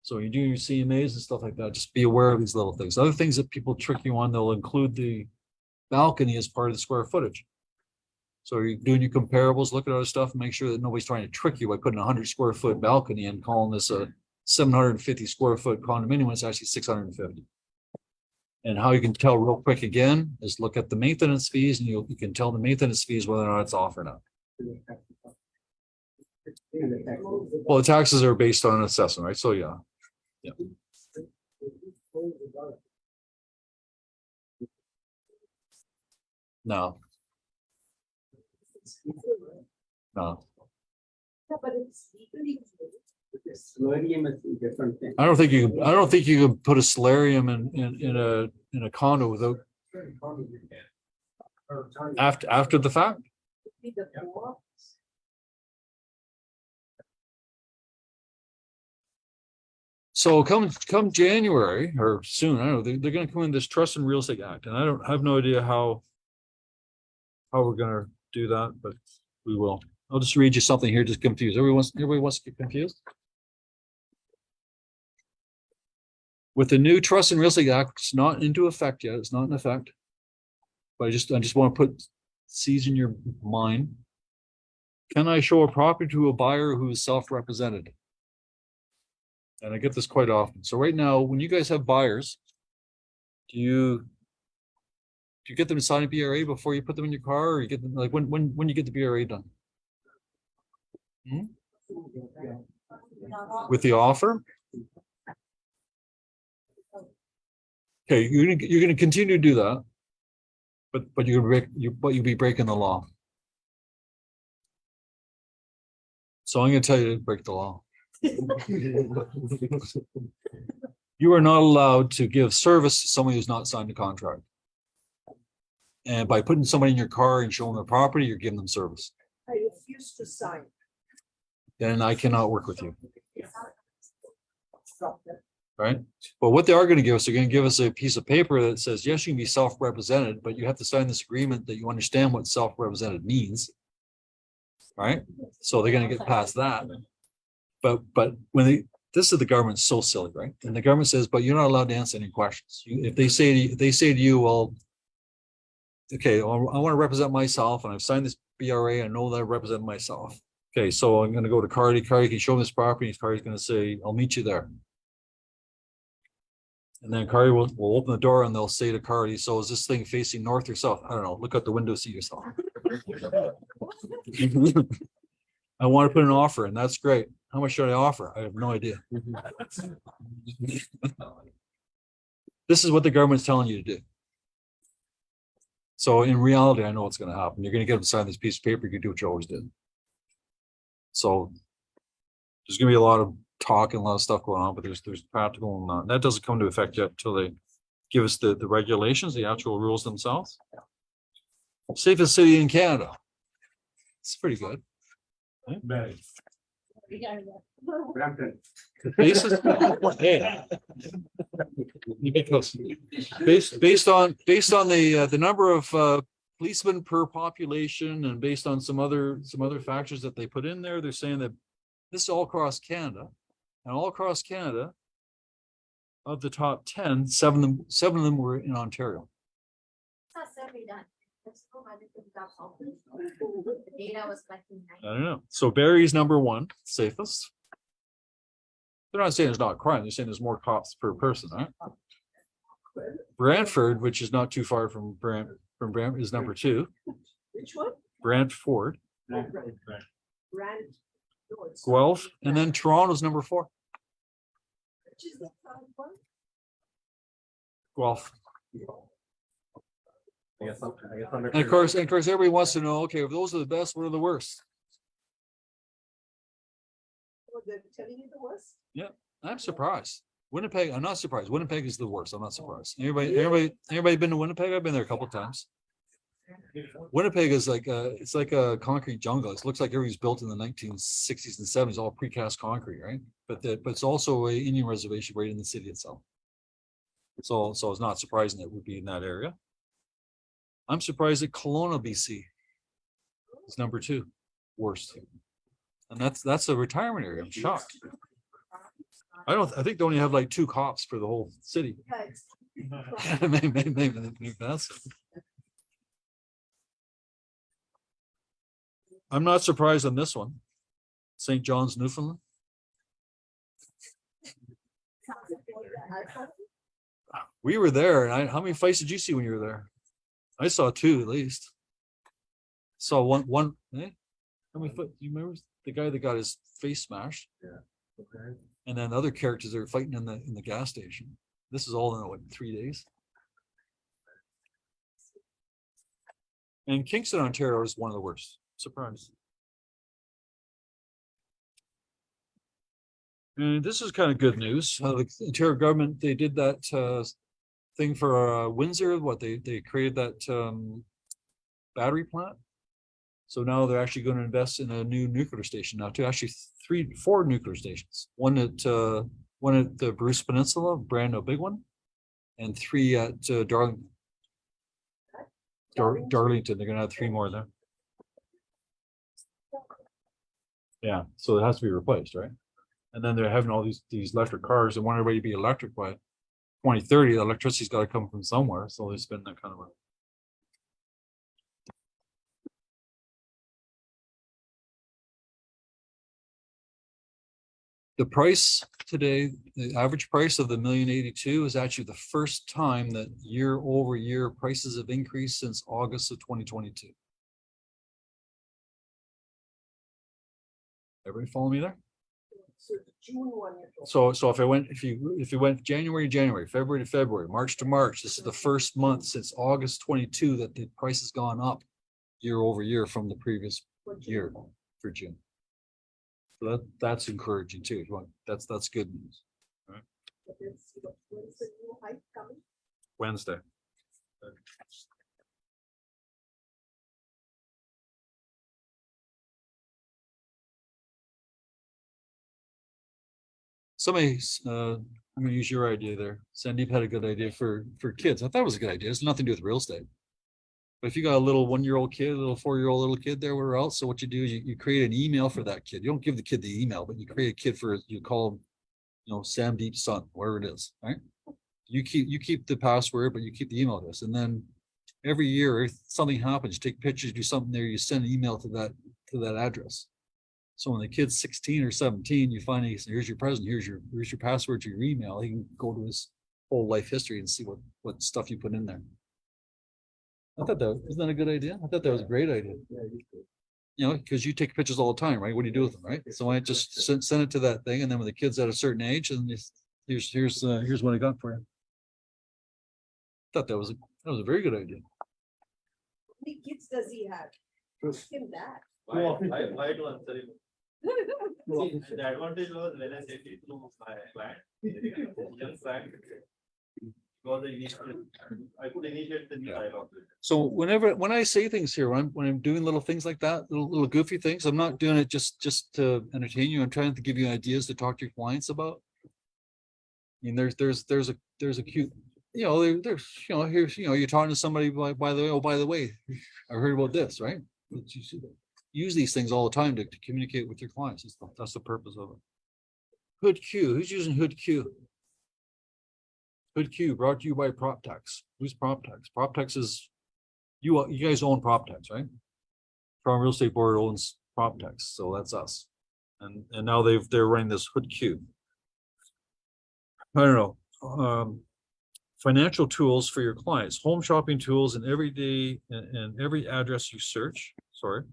So when you're doing your CMAs and stuff like that, just be aware of these little things. Other things that people trick you on, they'll include the balcony as part of the square footage. So you're doing your comparables, look at other stuff, and make sure that nobody's trying to trick you by putting a 100-square-foot balcony and calling this a 750-square-foot condominium when it's actually 650. And how you can tell real quick again is look at the maintenance fees, and you can tell the maintenance fees whether or not it's off or not. Well, the taxes are based on an assessment, right? So yeah. No. No, Yeah, but it's legally. Solarium is a different thing. I don't think you can put a solarium in a condo without after the fact. Be the four. So come January or soon, I don't know, they're gonna come in this Trust and Real Estate Act, and I have no idea how we're gonna do that, but we will. I'll just read you something here, just confused. Everybody wants to get confused. With the new Trust and Real Estate Act, it's not into effect yet. It's not in effect. But I just want to put seeds in your mind. Can I show a property to a buyer who is self-represented? And I get this quite often. So right now, when you guys have buyers, do you get them to sign a BRA before you put them in your car, or you get them like when you get the BRA done? With the offer? Okay, you're gonna continue to do that, but you'll be breaking the law. So I'm gonna tell you to break the law. You are not allowed to give service to somebody who's not signed a contract. And by putting somebody in your car and showing their property, you're giving them service. I refuse to sign. Then I cannot work with you. Right? But what they are going to give us, they're going to give us a piece of paper that says, yes, you can be self-represented, but you have to sign this agreement that you understand what self-represented means. Right? So they're going to get past that. But when this is the government's so silly, right? And the government says, but you're not allowed to answer any questions. If they say to you, well, okay, I want to represent myself and I've signed this BRA. I know that I represent myself. Okay, so I'm going to go to Cardi. Cardi can show me this property. Cardi's going to say, I'll meet you there. And then Cardi will open the door and they'll say to Cardi, so is this thing facing north or south? I don't know. Look out the window, see yourself. I want to put an offer in. That's great. How much should I offer? I have no idea. This is what the government's telling you to do. So in reality, I know what's going to happen. You're going to get them to sign this piece of paper. You can do what you always did. So there's going to be a lot of talk and a lot of stuff going on, but there's practical and that doesn't come into effect yet until they give us the regulations, the actual rules themselves. Safest city in Canada. It's pretty good. Brampton. Based on the number of policemen per population and based on some other factors that they put in there, they're saying that this is all across Canada, and all across Canada, of the top 10, seven of them were in Ontario. The data was collecting. I don't know. So Barrie's number one, safest. They're not saying there's not crime. They're saying there's more cops per person, right? Brantford, which is not too far from Brant, is number two. Which one? Brantford, Brand. Guelph, and then Toronto's number 4. Which is the third one? Guelph. I guess And of course, everybody wants to know, okay, if those are the best, what are the worst? Oh, they're telling you the worst? I'm surprised. Winnipeg, I'm not surprised. Winnipeg is the worst. I'm not surprised. Anybody been to Winnipeg? I've been there a couple of times. Winnipeg is like it's like a concrete jungle. It looks like everything's built in the 1960s and 70s, all precast concrete, right? But it's also a Indian reservation right in the city itself. So it's not surprising that it would be in that area. I'm surprised that Kelowna, BC is number 2 worst. And that's a retirement area. I'm shocked. I think they only have like 2 cops for the whole city. Maybe that's it. I'm not surprised on this one. St. John's, Newfoundland. We were there, and how many fights did you see when you were there? I saw 2 at least. Saw one. How many foot? Do you remember the guy that got his face smashed? Yeah. Okay. And then other characters are fighting in the gas station. This is all in what, 3 days? And Kingston, Ontario is one of the worst. Surprise. And this is kind of good news. The Ontario government, they did that thing for Windsor, they created that battery plant. So now they're actually going to invest in a new nuclear station now too. Actually, 4 nuclear stations. One at the Bruce Peninsula, brand new big one, and 3 at Darlington. Darlington, they're gonna have 3 more there. Yeah, so it has to be replaced, right? And then they're having all these electric cars and want everybody to be electric by 2030. The electricity's got to come from somewhere, so they spend that kind of money. The price today, the average price of the $1,082,000 is actually the first time that year over year prices have increased since August of 2022. Everybody follow me there? So the June one. you're talking So if you went January to January, February to February, March to March, this is the first month since August 22 that the price has gone up year over year from the previous about for year June. for June. So that's encouraging too. That's good news. But it's, when is the new hike coming? Wednesday. Somebody, I'm gonna use your idea there. Sandeep had a good idea for kids. I thought it was a good idea. It's nothing to do with real estate. But if you got a little 1-year-old kid, a little 4-year-old little kid there, where else? So what you do is you create an email for that kid. You don't give the kid the email, but you create a kid you call him, Sandeep's son, wherever it is, right? You keep the password, but you keep the email address. And then every year, if something happens, you take pictures, do something there, you send an email to that address. So when the kid's 16 or 17, you finally say, here's your present, here's your password to your email. He can go to his whole life history and see what stuff you put in there. I thought isn't that a good idea? I thought that was a great idea. Because you take pictures all the time, right? What do you do with them, right? So I just send it to that thing, and then when the kid's at a certain age, and here's what I got for you. I thought that was a very good idea. How many kids does he have? Ask him that. Why to answer him? See, the advantage was when I said it to my client, just client, because I could initiate the new dialogue. So when I say things here, when I'm doing little things like that, little goofy things, I'm not doing it just to entertain you. I'm trying to give you ideas to talk to your clients about. I mean, there's a cute, here's, you're talking to somebody by the way, I heard about this, right? You should use these things all the time to communicate with your clients. That's the purpose of it. Hood Q, who's using Hood Q? Hood Q brought to you by PropTex. Who's PropTex? PropTex is, you guys own PropTex, right? Toronto Real Estate Board owns PropTex, so that's us. And now they're running this Hood Q. I don't know. Financial tools for your clients, home shopping tools and every address you search. Sorry.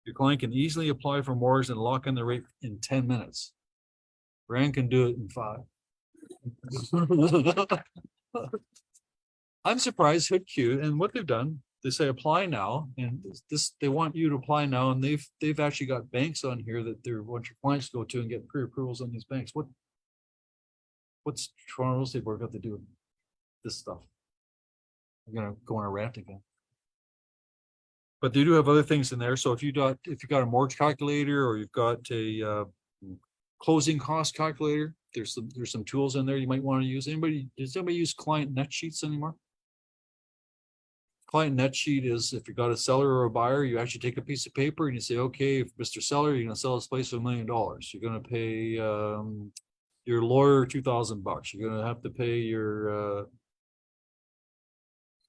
Your client can easily apply for mortgage and lock in the rate in 10 minutes. Rand can do it in 5. I'm surprised Hood Q and what they've done, they say apply now, and they want you to apply now, and they've actually got banks on here that they want your clients to go to and get pre-approvals on these banks. What's Toronto Real Estate Board got to do with this stuff? I'm gonna go on a rant again. But they do have other things in there. So if you got a mortgage calculator, or you've got a closing cost calculator, there's some tools in there you might want to use. Does anybody use client net sheets anymore? Client net sheet is if you got a seller or a buyer, you actually take a piece of paper and you say, okay, Mr. Seller, you're gonna sell this place for $1 million. You're gonna pay your lawyer $2,000. You're gonna have to pay your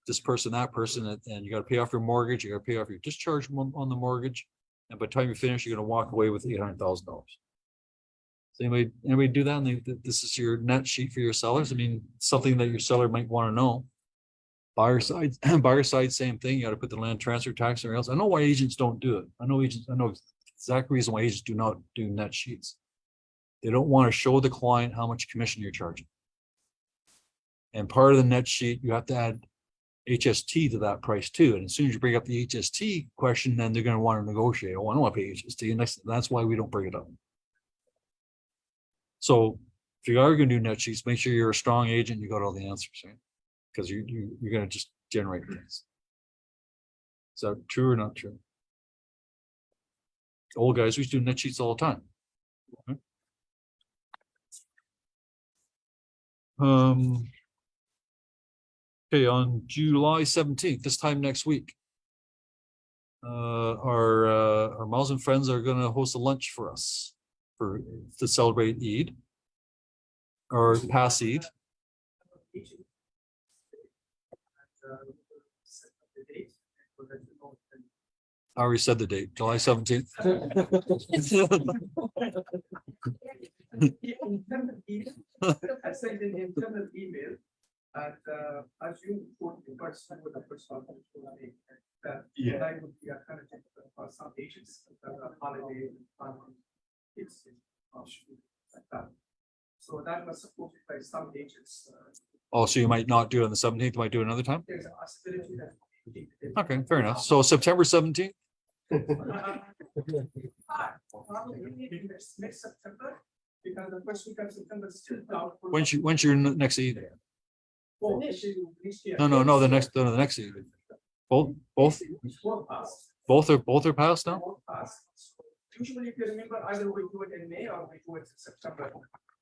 this person, that person, and you got to pay off your mortgage. You got to pay off your discharge on the mortgage, and by the time you finish, you're going to walk away with $800,000. So anybody do that? And this is your net sheet for your sellers. I mean, something that your seller might want to know. Buyer side, same thing. You got to put the land transfer tax or else. I know why agents don't do it. I know exact reason why agents do not do net sheets. They don't want to show the client how much commission you're charging. And part of the net sheet, you have to add HST to that price too. And as soon as you bring up the HST question, then they're going to want to negotiate. Oh, I don't want to pay HST. And that's why we don't bring it up. So if you are going to do net sheets, make sure you're a strong agent. You got all the answers, right? Because you're going to just generate things. Is that true or not true? Old guys, we used to do net sheets all the time. Okay, on July 17th, this time next week, our Muslim friends are going to host a lunch for us to celebrate Eid or past Eid. I already said the date, July 17th. I sent an internal email and as you put the person with the first one, that I would be alternative for some agents, holiday, it's like that. So that was supported by some agents. Oh, so you might not do it on the 17th, you might do it another time? There's a possibility that. Okay, fair enough. So September 17th? Next September, because the first week of September is still down. When's your next Eid? Oh, No, the next Eid. Both are passed now? Usually, if you remember, either we do it in May or we do it in September.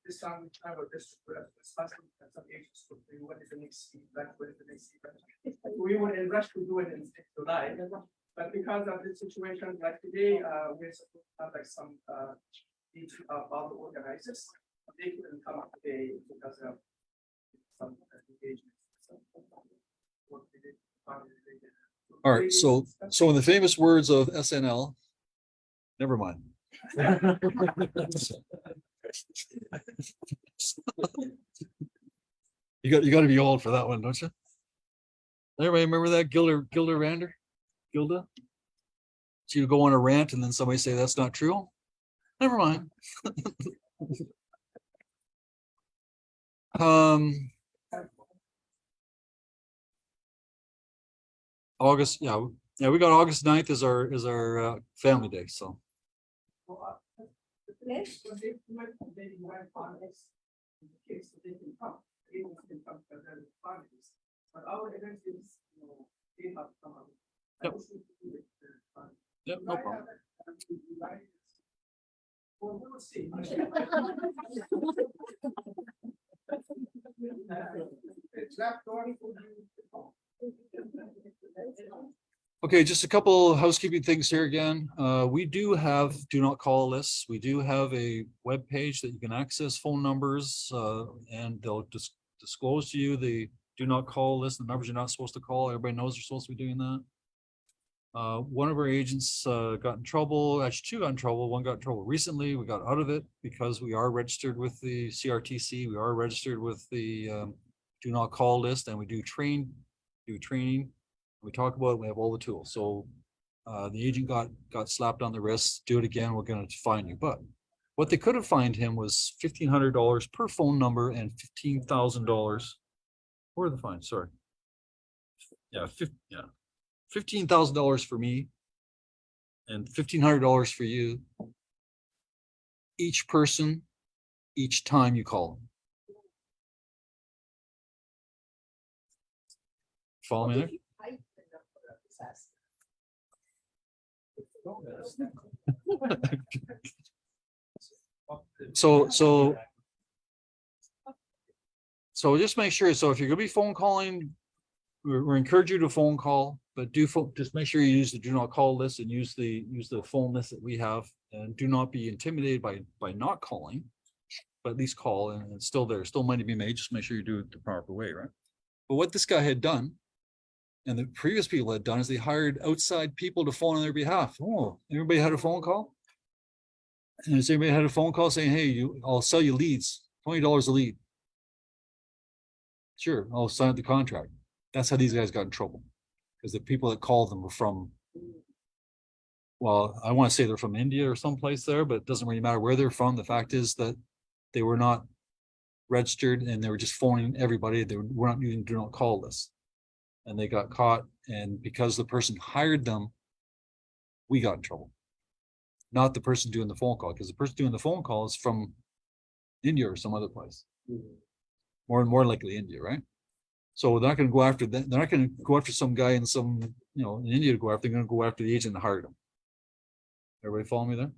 This time we have a district discussing some agents to do what is the next event, what is the next event. We were in rush to do it in July, but because of the situation like today, we're supposed to have like some other organizers. They couldn't come up today because of some engagements. All right, so in the famous words of SNL, never mind. You got to be old for that one, don't you? Everybody remember that Gilda Rander? Gilda? She would go on a rant and then somebody say that's not true. Never mind. August, yeah, we got August 9th as our family day, so. But our event is, they have come up. Yep. Yep, no problem. Well, we will see. Okay, just a couple housekeeping things here again. We do have do not call lists. We do have a web page that you can access phone numbers and they'll just disclose to you the do not call list, the numbers you're not supposed to call. Everybody knows you're supposed to be doing that. One of our agents got in trouble, actually two got in trouble. One got in trouble recently. We got out of it because we are registered with the CRTC. We are registered with the do not call list, and we do training. We talk about it, we have all the tools. So the agent got slapped on the wrist. Do it again, we're going to fine you. But what they could have fined him was $1,500 per phone number and $15,000. Where are the fines? Sorry. Yeah, $15,000 for me and $1,500 for you. Each person, each time you call them. Follow me there? So just make sure. So if you're gonna be phone calling, we encourage you to phone call, but just make sure you use the do not call list and use the phone list that we have, and do not be intimidated by not calling, but at least call, and it's still there. Still money to be made. Just make sure you do it the proper way, right? But what this guy had done, and the previous people had done, is they hired outside people to phone on their behalf. Oh, everybody had a phone call? And has anybody had a phone call saying, hey, I'll sell you leads, $20 a lead. Sure, I'll sign the contract. That's how these guys got in trouble. Because the people that called them were from, well, I want to say they're from India or someplace there, but it doesn't really matter where they're from. The fact is that they were not registered and they were just phoning everybody. They were not using do not call lists. And they got caught, and because the person hired them, we got in trouble. Not the person doing the phone call, because the person doing the phone call is from India or some other place. More likely India, right? So they're not going to go after that. They're not going to go after some guy in some, in India to go after. They're going to go after the agent that hired them. Everybody follow me there?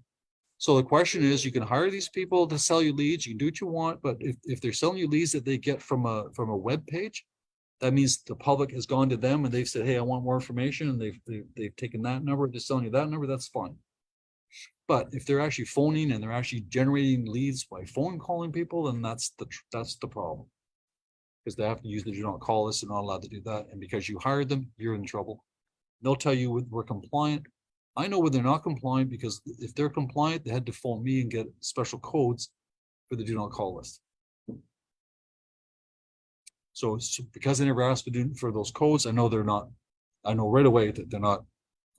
So the question is, you can hire these people to sell you leads. You can do what you want, but if they're selling you leads that they get from a web page, that means the public has gone to them and they've said, hey, I want more information, and they've taken that number, they're selling you that number, that's fine. But if they're actually phoning and they're actually generating leads by phone calling people, then that's the problem. Because they have to use the do not call list, they're not allowed to do that. And because you hired them, you're in trouble. They'll tell you we're compliant. I know when they're not compliant, because if they're compliant, they had to phone me and get special codes for the do not call list. So because they never asked for those codes, I know they're not. I know right away that they're not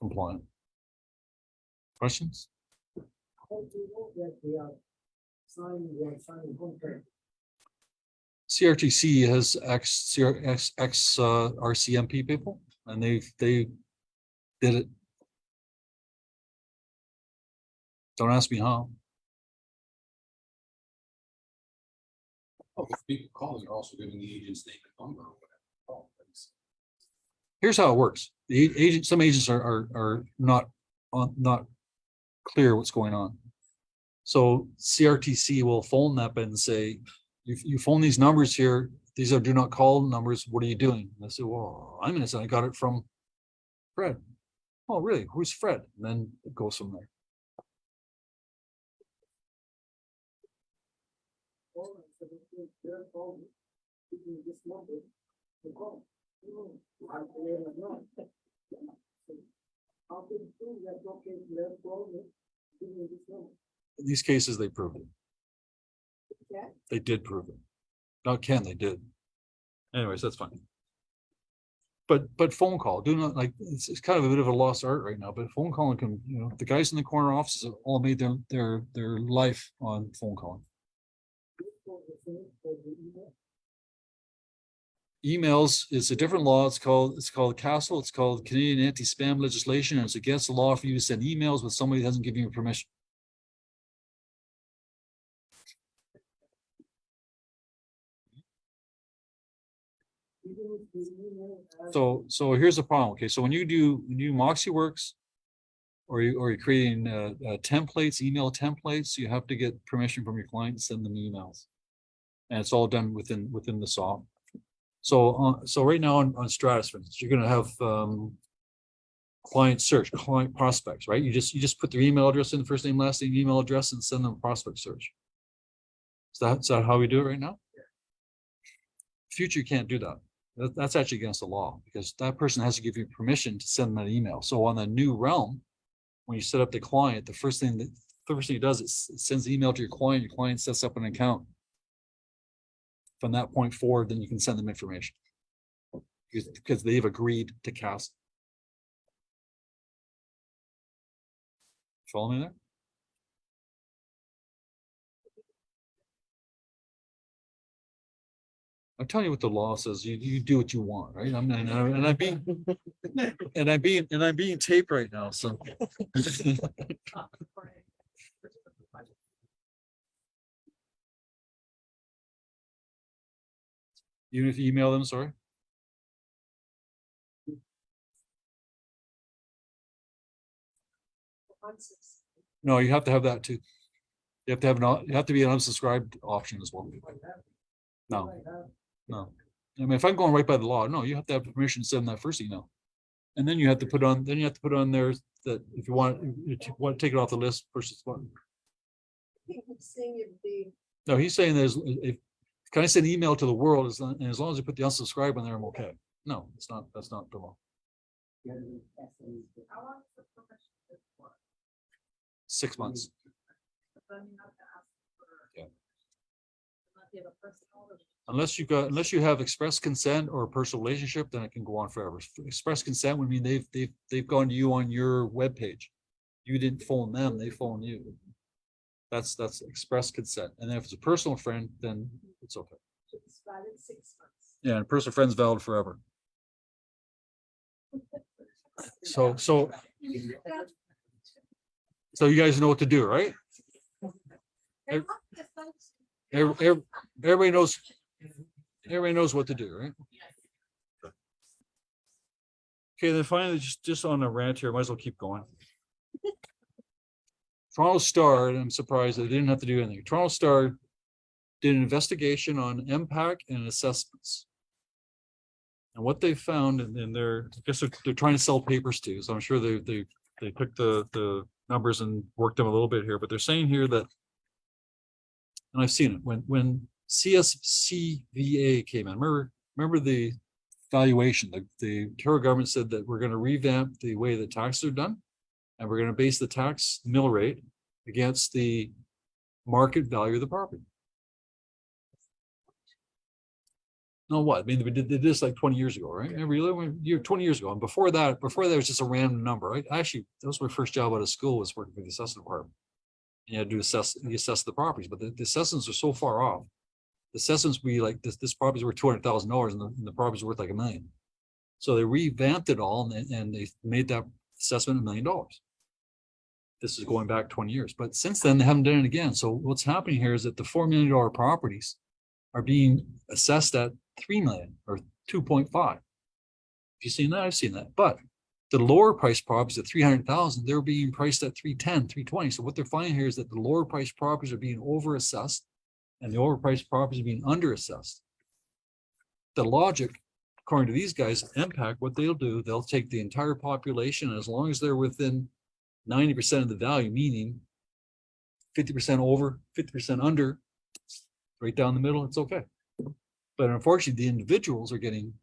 compliant. Questions? CRTC has ex RCMP people, and they did it. Don't ask me how. Oh, if people calling, you're also giving the agent's name and number or whatever. Oh, that's- Here's how it works. Some agents are not clear what's going on. So CRTC will phone them and say, you phone these numbers here, these are do not call numbers, what are you doing? And I say, well, I'm innocent, I got it from Fred. Oh, really? Who's Fred? And then it goes from there. In these cases, they proved it. They did prove it. Not can, they did. Anyways, that's fine. But phone call, do not, like, it's kind of a bit of a lost art right now, but phone calling can, the guys in the corner offices have all made their life on phone calling. Emails is a different law. It's called CASL. It's called Canadian Anti-Spam Legislation, and it's against the law for you to send emails with somebody that hasn't given you permission. So here's the problem. Okay, so when you do MoxieWorks, or you're creating templates, email templates, you have to get permission from your client to send them emails, and it's all done within the software. So right now on Stratus, for instance, you're going to have client search, client prospects, right? You just put their email address in, first name, last name, email address, and send them a prospect search. Is that how we do it right now? Future, you can't do that. That's actually against the law, because that person has to give you permission to send them an email. So on the new realm, when you set up the client, the first thing he does is it sends the email to your client sets up an account. From that point forward, then you can send them information because they've agreed to cast. Follow me there? I'm telling you what the law says. You do what you want, right? I'm being taped right now. So even if you email them, sorry. No, you have to have that too. You have to be an unsubscribed option as well. No. I mean, if I'm going right by the law, no, you have to have permission to send that first email. And then you have to put on there that if you want to take it off the list, push this button. No, he's saying can I send email to the world, and as long as you put the unsubscribe on there, I'm okay. No, that's not the law. 6 months. Yeah. Unless you have express consent or a personal relationship, then it can go on forever. Express consent would mean they've gone to you on your web page. You didn't phone them, they phoned you. That's express consent. And if it's a personal friend, then it's okay. It's valid 6 months. Yeah, and personal friend's valid forever. So you guys know what to do, right? Ev- Everybody knows what to do, right? Okay, then finally, just on a rant here, might as well keep going. Toronto Star, and I'm surprised they didn't have to do anything. Toronto Star did an investigation on MPAC and assessments. And what they found, and I guess they're trying to sell papers too, so I'm sure they took the numbers and worked them a little bit here, but they're saying here that, and I've seen it, when CSCVA came in, remember the valuation, the Ontario government said that we're gonna revamp the way that taxes are done, and we're gonna base the tax mill rate against the market value of the property. No, what? I mean, they did this like 20 years ago, right? Every 20 years ago. And before that was just a random number, right? Actually, that was my first job out of school, was working for the assessment department. You had to assess the properties, but the assessments are so far off. The assessments be like this property's worth $200,000 and the property's worth like $1 million. So they revamped it all and they made that assessment $1 million. This is going back 20 years, but since then they haven't done it again. So what's happening here is that the $4 million properties are being assessed at 3 million or 2.5. Have you seen that? I've seen that. But the lower price properties at 300,000, they're being priced at 310, 320. So what they're finding here is that the lower price properties are being overassessed and the overpriced properties are being underassessed. The logic, according to these guys, MPAC, what they'll do, they'll take the entire population, and as long as they're within 90% of the value, meaning 50% over, 50% under, right down the middle, it's okay. But unfortunately, the individuals are getting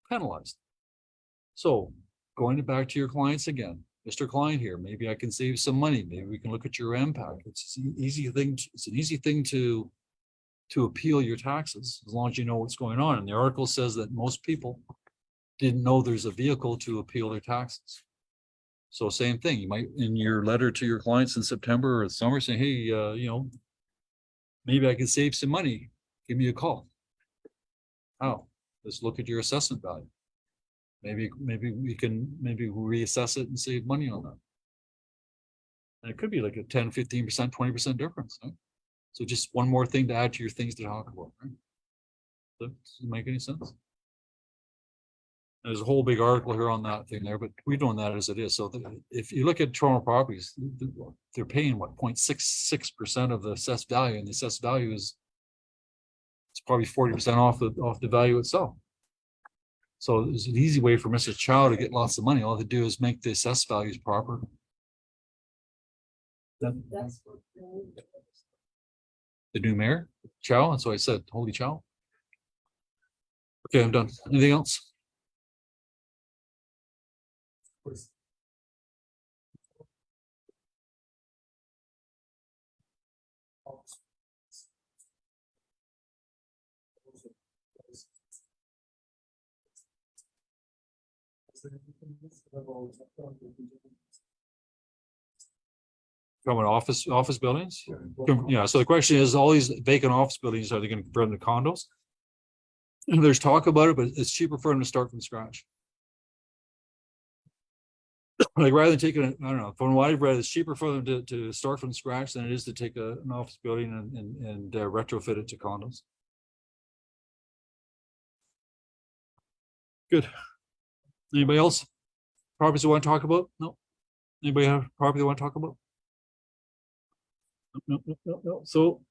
penalized. So going back to your clients again, Mr. Klein here, maybe I can save some money. Maybe we can look at your MPAC. It's an easy thing. It's an easy thing to appeal your taxes as long as you know what's going on. And the article says that most people didn't know there's a vehicle to appeal their taxes. So same thing, you might, in your letter to your clients in September or summer, say, hey, maybe I can save some money. Give me a call. How? Let's look at your assessment value. Maybe we can reassess it and save money on that. And it could be like a 10, 15%, 20% difference. Right? So just one more thing to add to your things to talk about. Right? Does it make any sense? There's a whole big article here on that thing there, but we're doing that as it is. So if you look at Toronto properties, they're paying what 0.66% of the assessed value, and the assessed value is it's probably 40% off the value itself. So it's an easy way for Mr. Chow to get lots of money. All they do is make the assessed values proper. That's what. The new mayor, Chow, and so I said, holy Chow. Okay, I'm done. Anything else? From office buildings? Yeah, so the question is, all these vacant office buildings, are they going to convert them to condos? And there's talk about it, but it's cheaper for them to start from scratch. Like rather than taking it, I don't know, from what I've read, it's cheaper for them to start from scratch than it is to take an office building and retrofit it to condos. Good. Anybody else? Properties you want to talk about? No. Anybody have property they want to talk about? No. So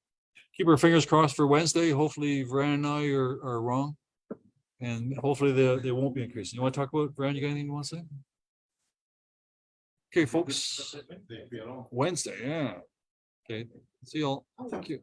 keep our fingers crossed for Wednesday. Hopefully Vran and I are wrong. And hopefully they won't be increasing. You want to talk about Vran? You got anything you want to say? Okay, folks. Wednesday, yeah. Okay. See y'all. Thank you.